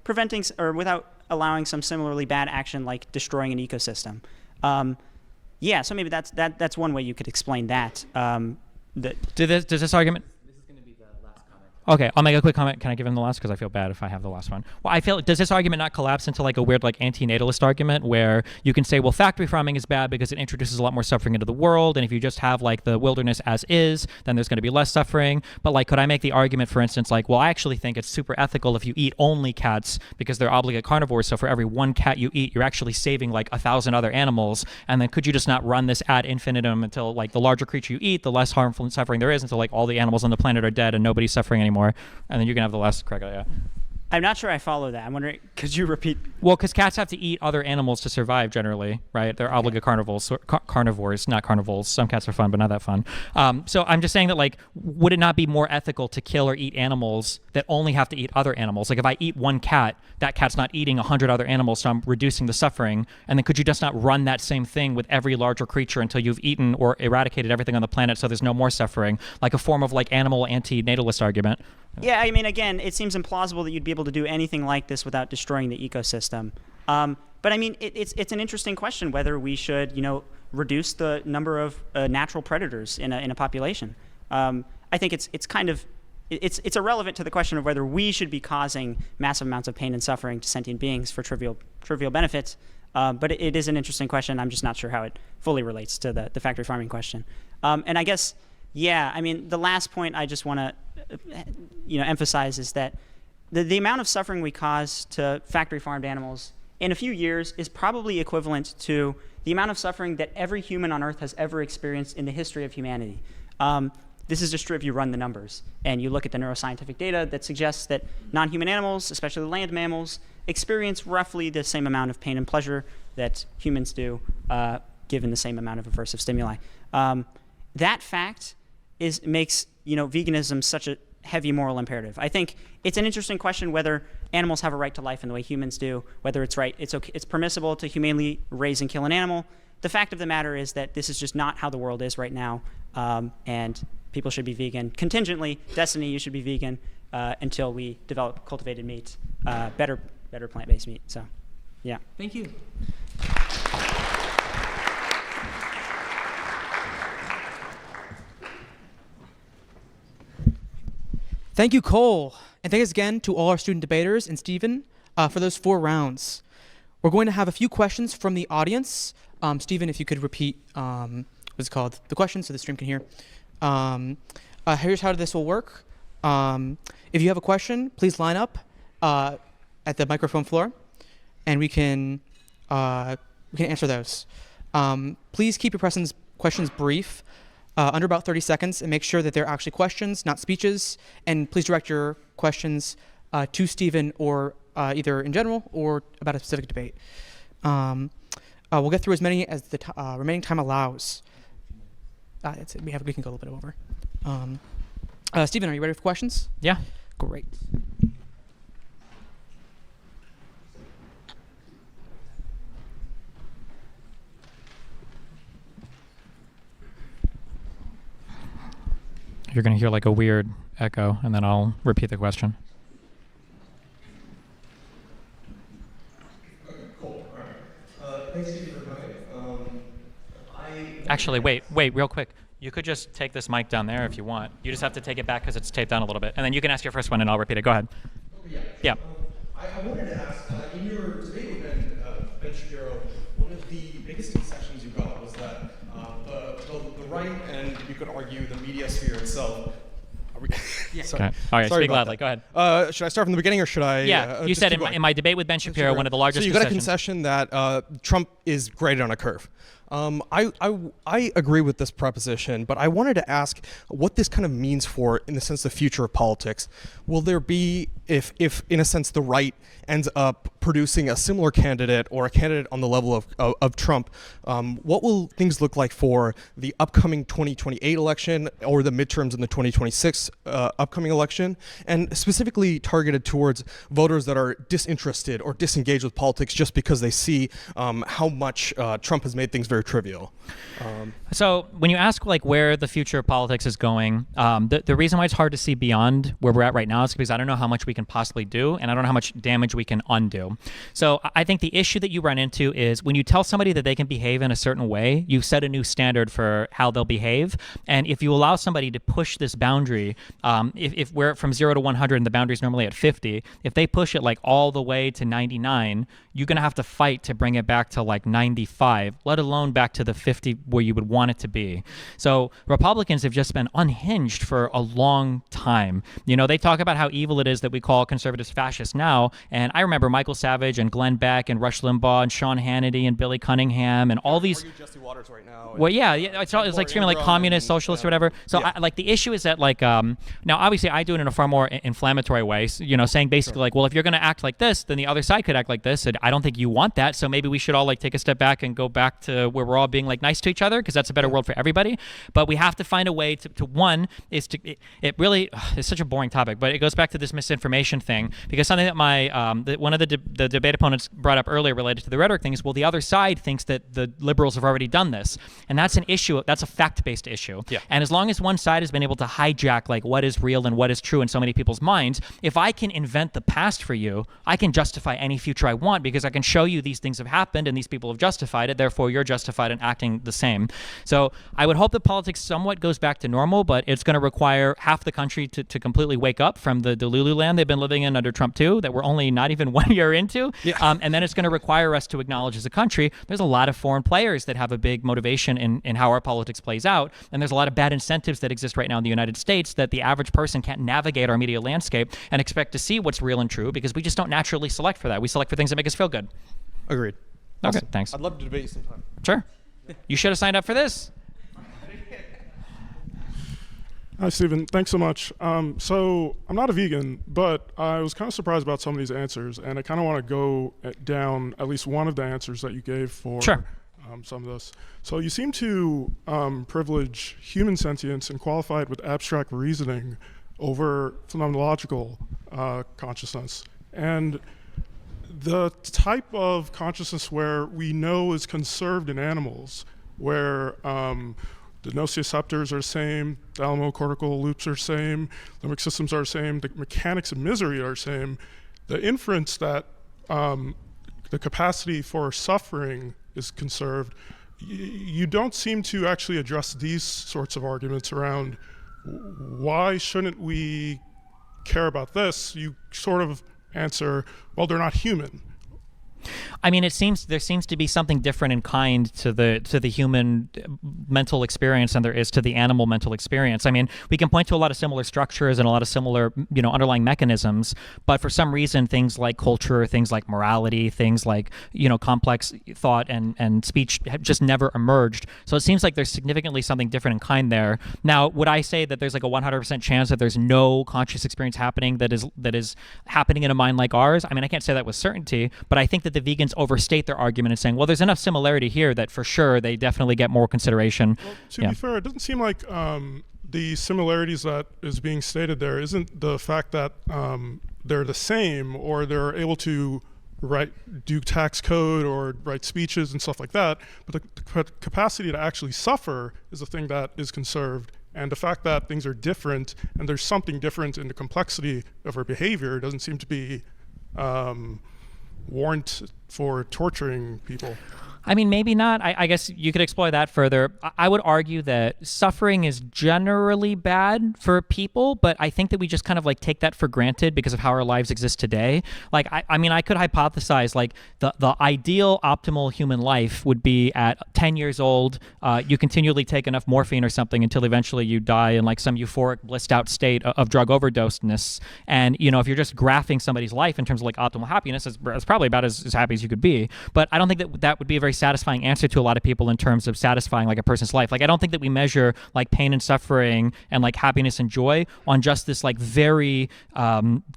preventing or without allowing some similarly bad action like destroying an ecosystem. Yeah, so maybe that's one way you could explain that. Does this argument? Okay, I'll make a quick comment. Can I give him the last? Because I feel bad if I have the last one. Well, I feel, does this argument not collapse into like a weird like anti-natalist argument where you can say, well, factory farming is bad because it introduces a lot more suffering into the world, and if you just have like the wilderness as is, then there's going to be less suffering. But like, could I make the argument, for instance, like, well, I actually think it's super ethical if you eat only cats because they're obligate carnivores, so for every one cat you eat, you're actually saving like 1,000 other animals, and then could you just not run this ad infinitum until like the larger creature you eat, the less harmful and suffering there is, until like all the animals on the planet are dead and nobody's suffering anymore? And then you can have the last crack at it. Yeah. I'm not sure I follow that. I'm wondering, could you repeat? Well, because cats have to eat other animals to survive generally, right? They're obligate carnivores, carnivores, not carnivores. Some cats are fun, but not that fun. So I'm just saying that, like, would it not be more ethical to kill or eat animals that only have to eat other animals? Like, if I eat one cat, that cat's not eating 100 other animals, so I'm reducing the suffering. And then could you just not run that same thing with every larger creature until you've eaten or eradicated everything on the planet so there's no more suffering? Like a form of, like, animal anti-natalist argument. Yeah, I mean, again, it seems implausible that you'd be able to do anything like this without destroying the ecosystem. But I mean, it's an interesting question whether we should, reduce the number of natural predators in a population. I think it's kind of it's irrelevant to the question of whether we should be causing massive amounts of pain and suffering to sentient beings for trivial benefits. But it is an interesting question. I'm just not sure how it fully relates to the factory farming question. And I guess, yeah, I mean, the last point I just want to emphasize is that the amount of suffering we cause to factory farmed animals in a few years is probably equivalent to the amount of suffering that every human on Earth has ever experienced in the history of humanity. This is just true if you run the numbers and you look at the neuroscientific data that suggests that non-human animals, especially land mammals, experience roughly the same amount of pain and pleasure that humans do, given the same amount of aversive stimuli. That fact makes veganism such a heavy moral imperative. I think it's an interesting question whether animals have a right to life in the way humans do, whether it's permissible to humanely raise and kill an animal. The fact of the matter is that this is just not how the world is right now, and people should be vegan. Contingently, Destiny, you should be vegan until we develop cultivated meat, better plant-based meat. So, yeah. Thank you. Thank you, Cole. And thanks again to all our student debaters and Stephen for those 4 rounds. We're going to have a few questions from the audience. Stephen, if you could repeat what's called the question so the stream can hear. Here's how this will work. If you have a question, please line up at the microphone floor, and we can answer those. Please keep your questions brief, under about 30 seconds, and make sure that they're actually questions, not speeches. And please direct your questions to Stephen or either in general or about a specific debate. We'll get through as many as the remaining time allows. We can go a little bit over. Stephen, are you ready for questions? Yeah. Great. You're going to hear like a weird echo, and then I'll repeat the question. Okay, cool. All right. Thanks, Steve, for coming. Actually, wait, real quick. You could just take this mic down there if you want. You just have to take it back because it's taped down a little bit. And then you can ask your first one, and I'll repeat it. Go ahead. Yeah. Yeah. I wanted to ask, in your debate with Ben Shapiro, one of the biggest concessions you got was that the right, and you could argue the media sphere itself. Yeah. Okay. All right, Sorry speak about loudly. Go ahead. Should I start from the beginning, or should I? Yeah, you just said keep in going? my debate with Ben Shapiro, one of the largest So you got a concessions. concession that Trump is graded on a curve. I agree with this proposition, but I wanted to ask what this kind of means for, in the sense, the future of politics. Will there be, if in a sense the right ends up producing a similar candidate or a candidate on the level of Trump, what will things look like for the upcoming 2028 election or the midterms in the 2026 upcoming election, and specifically targeted towards voters that are disinterested or disengaged with politics just because they see how much Trump has made things very trivial? So when you ask like where the future of politics is going, the reason why it's hard to see beyond where we're at right now is because I don't know how much we can possibly do, and I don't know how much damage we can undo. So I think the issue that you run into is when you tell somebody that they can behave in a certain way, you set a new standard for how they'll behave. And if you allow somebody to push this boundary, if we're from 0 to 100 and the boundary is normally at 50, if they push it like all the way to 99, you're going to have to fight to bring it back to like 95, let alone back to the 50 where you would want it to be. So Republicans have just been unhinged for a long time. You know, they talk about how evil it is that we call conservatives fascists now. And I remember Michael Savage and Glenn Beck and Rush Limbaugh and Sean Hannity and Billy Cunningham and all these. Jesse Waters right now. Well, yeah, it's like screaming like communist, socialist, or whatever. So, yeah. like the issue is that like now, obviously, I do it in a far more inflammatory way. So, you know, saying basically like, well, if you're going to act like this, then the other side could act like this, and I don't think you want that. So maybe we should all like take a step back and go back to where we're all being like nice to each other, because that's a better world for everybody. But we have to find a way to one is to it really it's such a boring topic, but it goes back to this misinformation thing, because something that my one of the debate opponents brought up earlier related to the rhetoric thing is, well, the other side thinks that the liberals have already done this, and that's an issue. That's a fact-based issue. Yeah. And as long as one side has been able to hijack like what is real and what is true in so many people's minds, if I can invent the past for you, I can justify any future I want, because I can show you these things have happened and these people have justified it. Therefore, you're justified in acting the same. So I would hope that politics somewhat goes back to normal, but it's going to require half the country to completely wake up from the Delulu land they've been living in under Trump too, that we're only not even 1 year into. Yeah. And then it's going to require us to acknowledge as a country, there's a lot of foreign players that have a big motivation in how our politics plays out. And there's a lot of bad incentives that exist right now in the United States that the average person can't navigate our media landscape and expect to see what's real and true, because we just don't naturally select for that. We select for things that make us feel good. Agreed. Okay, Awesome. thanks. I'd love to debate you sometime. Sure. You should have signed up for this. Hi, Stephen. Thanks so much. So I'm not a vegan, but I was kind of surprised about some of these answers, and I kind of want to go down at least one of the answers that you gave for Sure. some of this. So you seem to privilege human sentience and qualify it with abstract reasoning over phenomenological consciousness. And the type of consciousness where we know is conserved in animals, where the nociceptors are the same, the thalamocortical loops are the same, limbic systems are the same, the mechanics of misery are the same. The inference that the capacity for suffering is conserved, you don't seem to actually address these sorts of arguments around why shouldn't we care about this. You sort of answer, well, they're not human. I mean, there seems to be something different in kind to the human mental experience than there is to the animal mental experience. I mean, we can point to a lot of similar structures and a lot of similar, underlying mechanisms, but for some reason, things like culture, things like morality, things like, complex thought and speech have just never emerged. So it seems like there's significantly something different in kind there. Now, would I say that there's like a 100% chance that there's no conscious experience happening that is happening in a mind like ours? I mean, I can't say that with certainty, but I think that the vegans overstate their argument in saying, well, there's enough similarity here that for sure they definitely get more consideration. Well, to be fair, it doesn't seem like the similarities that is being stated there isn't the fact that they're the same or they're able to do tax code or write speeches and stuff like that, but the capacity to actually suffer is the thing that is conserved. And the fact that things are different and there's something different in the complexity of our behavior doesn't seem to be warrant for torturing people. I mean, maybe not. I guess you could explore that further. I would argue that suffering is generally bad for people, but I think that we just kind of like take that for granted because of how our lives exist today. Like, I mean, I could hypothesize like the ideal optimal human life would be at 10 years old, you continually take enough morphine or something until eventually you die in like some euphoric, blissed out state of drug overdosedness. And, you know, if you're just graphing somebody's life in terms of like optimal happiness, it's probably about as happy as you could be. But I don't think that would be a very satisfying answer to a lot of people in terms of satisfying like a person's life. Like, I don't think that we measure like pain and suffering and like happiness and joy on just this like very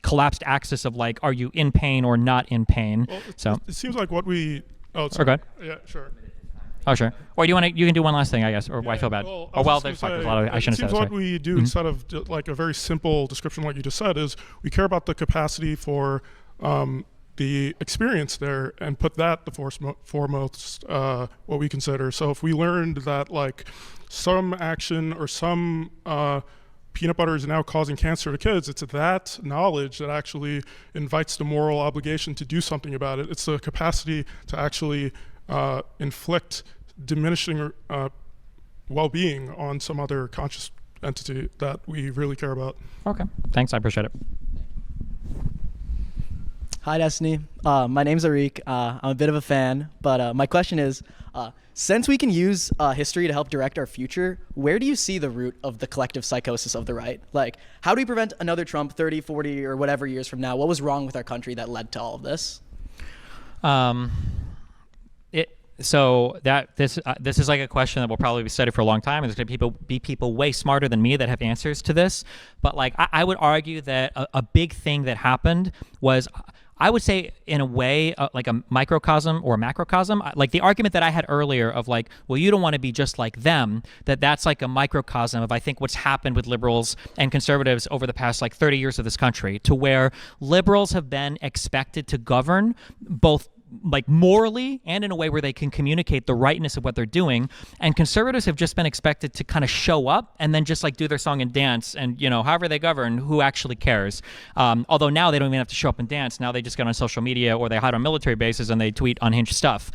collapsed axis of like, are you in pain or not in pain? Well, it seems like what we. Oh, sorry. Okay. Yeah, sure. Oh, sure. Or do you want to? You can do one last thing, I guess. Or I feel bad. There's a lot of. I shouldn't say that. It seems what we do instead of like a very simple description, like you just said, is we care about the capacity for the experience there and put that the foremost what we consider. So if we learned that like some action or some peanut butter is now causing cancer to kids, it's that knowledge that actually invites the moral obligation to do something about it. It's the capacity to actually inflict diminishing well-being on some other conscious entity that we really care about. Okay, thanks, I appreciate it. Hi, Destiny. My name's Arik. I'm a bit of a fan, but my question is, since we can use history to help direct our future, where do you see the root of the collective psychosis of the right? Like, how do we prevent another Trump 30, 40, or whatever years from now? What was wrong with our country that led to all of this? So this is like a question that will probably be studied for a long time, and there's going to be people way smarter than me that have answers to this. But like, I would argue that a big thing that happened was, I would say in a way, like a microcosm or a macrocosm, like the argument that I had earlier of like, well, you don't want to be just like them, that's like a microcosm of, I think, what's happened with liberals and conservatives over the past like 30 years of this country, to where liberals have been expected to govern both like morally and in a way where they can communicate the rightness of what they're doing, and conservatives have just been expected to kind of show up and then just like do their song and dance, and you know, however they govern, who actually cares? Although now they don't even have to show up and dance. Now they just get on social media or they hide on military bases and they tweet unhinged stuff.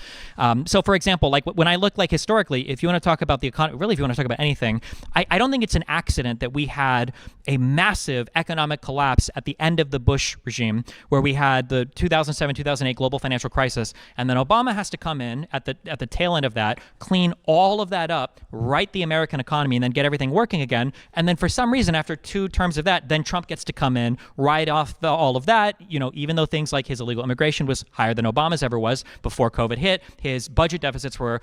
So for example, like when I look like historically, if you want to talk about the economy, really if you want to talk about anything, I don't think it's an accident that we had a massive economic collapse at the end of the Bush regime, where we had the 2007-2008 global financial crisis, and then Obama has to come in at the tail end of that, clean all of that up, right the American economy, and then get everything working again. And then for some reason, after 2 terms of that, then Trump gets to come in, write off all of that. You know, even though things like his illegal immigration was higher than Obama's ever was before COVID hit, his budget deficits were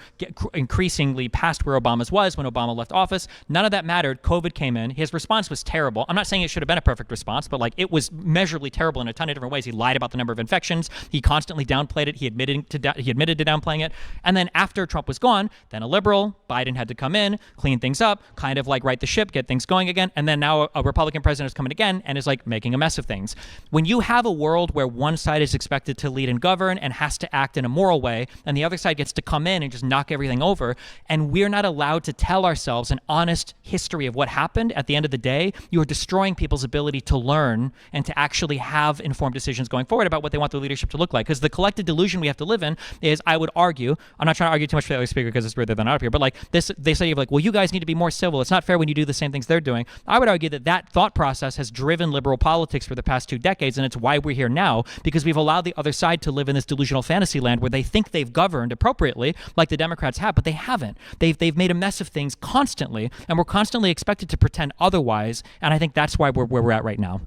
increasingly past where Obama's was when Obama left office. None of that mattered. COVID came in. His response was terrible. I'm not saying it should have been a perfect response, but like, it was measurably terrible in a ton of different ways. He lied about the number of infections. He constantly downplayed it. He admitted to downplaying it. And then after Trump was gone, then a liberal, Biden, had to come in, clean things up, kind of like right the ship, get things going again. And then now a Republican president is coming again and is like making a mess of things. When you have a world where one side is expected to lead and govern and has to act in a moral way, and the other side gets to come in and just knock everything over, and we're not allowed to tell ourselves an honest history of what happened, at the end of the day, you're destroying people's ability to learn and to actually have informed decisions going forward about what they want their leadership to look like. Because the collective delusion we have to live in is, I would argue, I'm not trying to argue too much for the other speaker because it's rather than out of here, but like this, they say like, well, you guys need to be more civil. It's not fair when you do the same things they're doing. I would argue that thought process has driven liberal politics for the past 2 decades, and it's why we're here now, because we've allowed the other side to live in this delusional fantasy land where they think they've governed appropriately, like the Democrats have, but they haven't. They've made a mess of things constantly, and we're constantly expected to pretend otherwise, and I think that's why we're where we're at right now.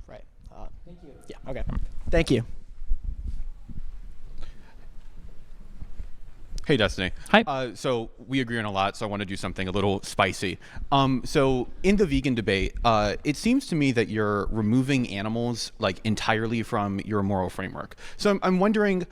Right. Thank you. Yeah, okay. Thank you. Hey, Destiny. Hi. So we agree on a lot, so I want to do something a little spicy. So in the vegan debate, it seems to me that you're removing animals like entirely from your moral framework. So I'm wondering,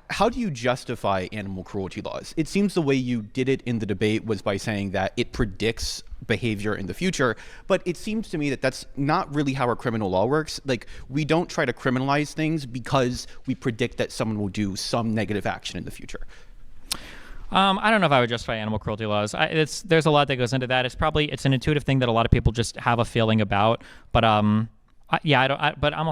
how do you justify animal cruelty laws? It seems the way you did it in the debate was by saying that it predicts behavior in the future. But it seems to me that that's not really how our criminal law works. Like, we don't try to criminalize things because we predict that someone will do some negative action in the future. I don't know if I would justify animal cruelty laws. There's a lot that goes into that. It's an intuitive thing that a lot of people just have a feeling about. But but I am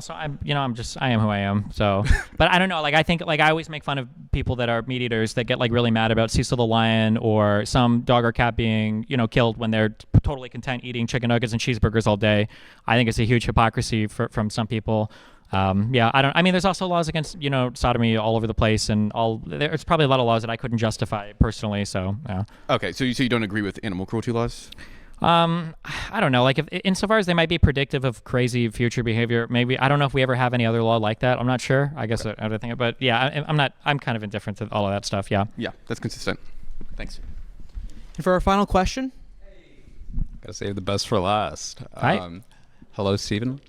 who I am. So, but I don't know. Like, I think, like, I always make fun of people that are meat eaters that get like really mad about Cecil the lion or some dog or cat being, killed when they're totally content eating chicken nuggets and cheeseburgers all day. I think it's a huge hypocrisy from some people. There's also laws against, sodomy all over the place, and there's probably a lot of laws that I couldn't justify personally. So, yeah. Okay, so you don't agree with animal cruelty laws? I don't know. Like, if insofar as they might be predictive of crazy future behavior, maybe. I don't know if we ever have any other law like that. I'm not sure. I guess I don't think. But yeah, I'm kind of indifferent to all of that stuff. Yeah. Yeah, that's consistent. Thanks. And for our final question. Gotta save the best for last. Hi. Hello, Stephen.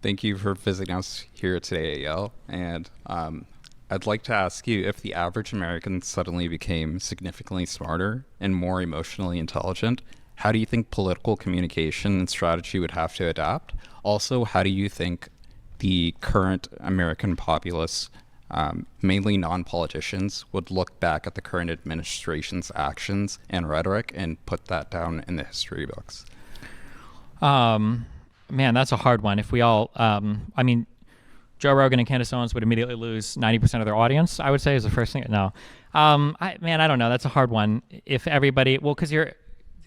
Thank you for visiting us here today at Yale. And I'd like to ask you, if the average American suddenly became significantly smarter and more emotionally intelligent, how do you think political communication and strategy would have to adapt? Also, how do you think the current American populace, mainly non-politicians, would look back at the current administration's actions and rhetoric and put that down in the history books? Man, that's a hard one. If we all, Joe Rogan and Candace Owens would immediately lose 90% of their audience, I would say, is the first thing. No. I don't know. That's a hard one. If everybody, because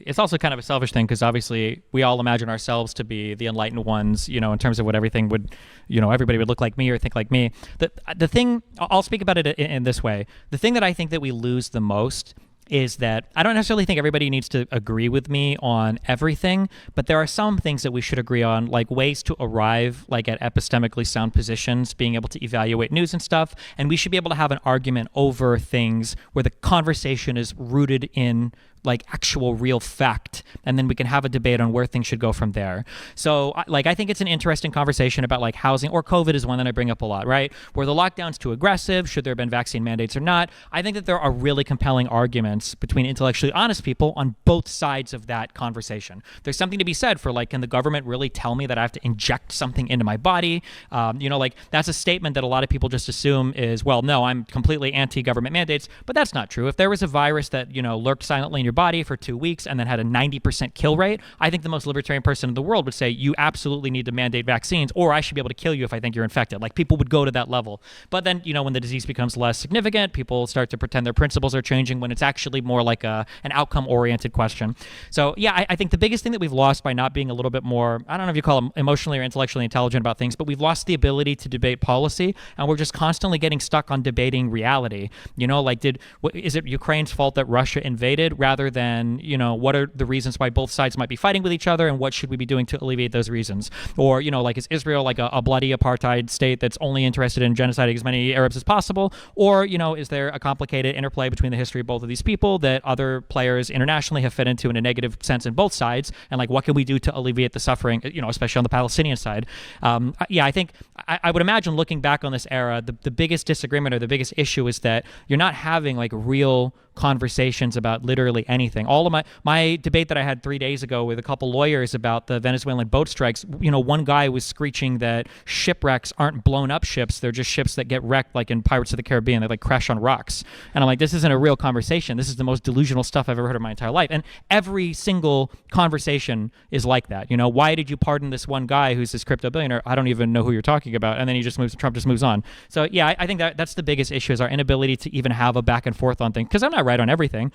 it's also kind of a selfish thing, because obviously we all imagine ourselves to be the enlightened ones, in terms of what everything would, everybody would look like me or think like me. The thing, I'll speak about it in this way. The thing that I think that we lose the most is that I don't necessarily think everybody needs to agree with me on everything, but there are some things that we should agree on, like ways to arrive like at epistemically sound positions, being able to evaluate news and stuff, and we should be able to have an argument over things where the conversation is rooted in like actual real fact, and then we can have a debate on where things should go from there. So I think it's an interesting conversation about like housing, or COVID is one that I bring up a lot, right? Were the lockdowns too aggressive? Should there have been vaccine mandates or not? I think that there are really compelling arguments between intellectually honest people on both sides of that conversation. There's something to be said for like, can the government really tell me that I have to inject something into my body? That's a statement that a lot of people just assume is, well, no, I'm completely anti-government mandates, but that's not true. If there was a virus that, lurked silently in your body for 2 weeks and then had a 90% kill rate, I think the most libertarian person in the world would say you absolutely need to mandate vaccines, or I should be able to kill you if I think you're infected. Like, people would go to that level. But then, when the disease becomes less significant, people start to pretend their principles are changing when it's actually more like an outcome-oriented question. So yeah, I think the biggest thing that we've lost by not being a little bit more, I don't know if you call them emotionally or intellectually intelligent about things, but we've lost the ability to debate policy, and we're just constantly getting stuck on debating reality. Is it Ukraine's fault that Russia invaded, rather than, what are the reasons why both sides might be fighting with each other, and what should we be doing to alleviate those reasons? Or, is Israel like a bloody apartheid state that's only interested in genociding as many Arabs as possible? Or, is there a complicated interplay between the history of both of these people that other players internationally have fit into in a negative sense in both sides? And like, what can we do to alleviate the suffering, especially on the Palestinian side? I think I would imagine, looking back on this era, the biggest disagreement or the biggest issue is that you're not having like real conversations about literally anything. All of my debate that I had 3 days ago with a couple lawyers about the Venezuelan boat strikes, one guy was screeching that shipwrecks aren't blown up ships, they're just ships that get wrecked, like in Pirates of the Caribbean, they like crash on rocks. And I'm like, this isn't a real conversation. This is the most delusional stuff I've ever heard in my entire life. And every single conversation is like that. Why did you pardon this one guy who's this crypto billionaire? I don't even know who you're talking about. And then Trump just moves on. So yeah, I think that's the biggest issue, is our inability to even have a back and forth on things. Because I'm not right on everything,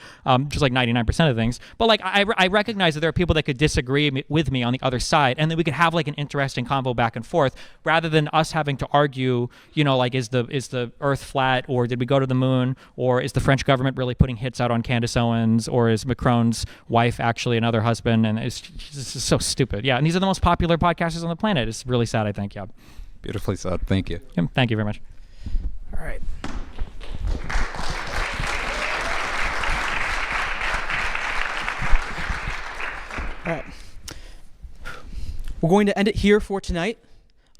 just like 99% of things. But like, I recognize that there are people that could disagree with me on the other side, and then we could have like an interesting convo back and forth, rather than us having to argue, like, is the Earth flat, or did we go to the moon, or is the French government really putting hits out on Candace Owens, or is Macron's wife actually another husband? And it's just so stupid. Yeah, and these are the most popular podcasters on the planet. It's really sad, I think. Yeah. Beautifully said. Thank you. Yeah, thank you very much. All right. All right. We're going to end it here for tonight.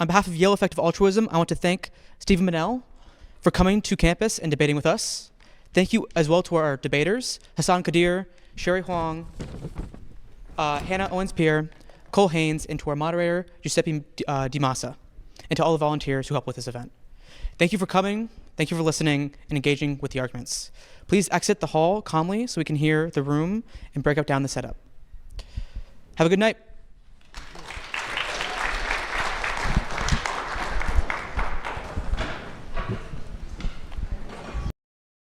On behalf of Yale Effective Altruism, I want to thank Stephen Manel for coming to campus and debating with us. Thank you as well to our debaters, Hassan Kadir, Sherry Huang, Hannah Owens-Pierre, Cole Haynes, and to our moderator, Giuseppe Di Massa, and to all the volunteers who helped with this event. Thank you for coming, thank you for listening, and engaging with the arguments. Please exit the hall calmly so we can hear the room and break up down the setup. Have a good night.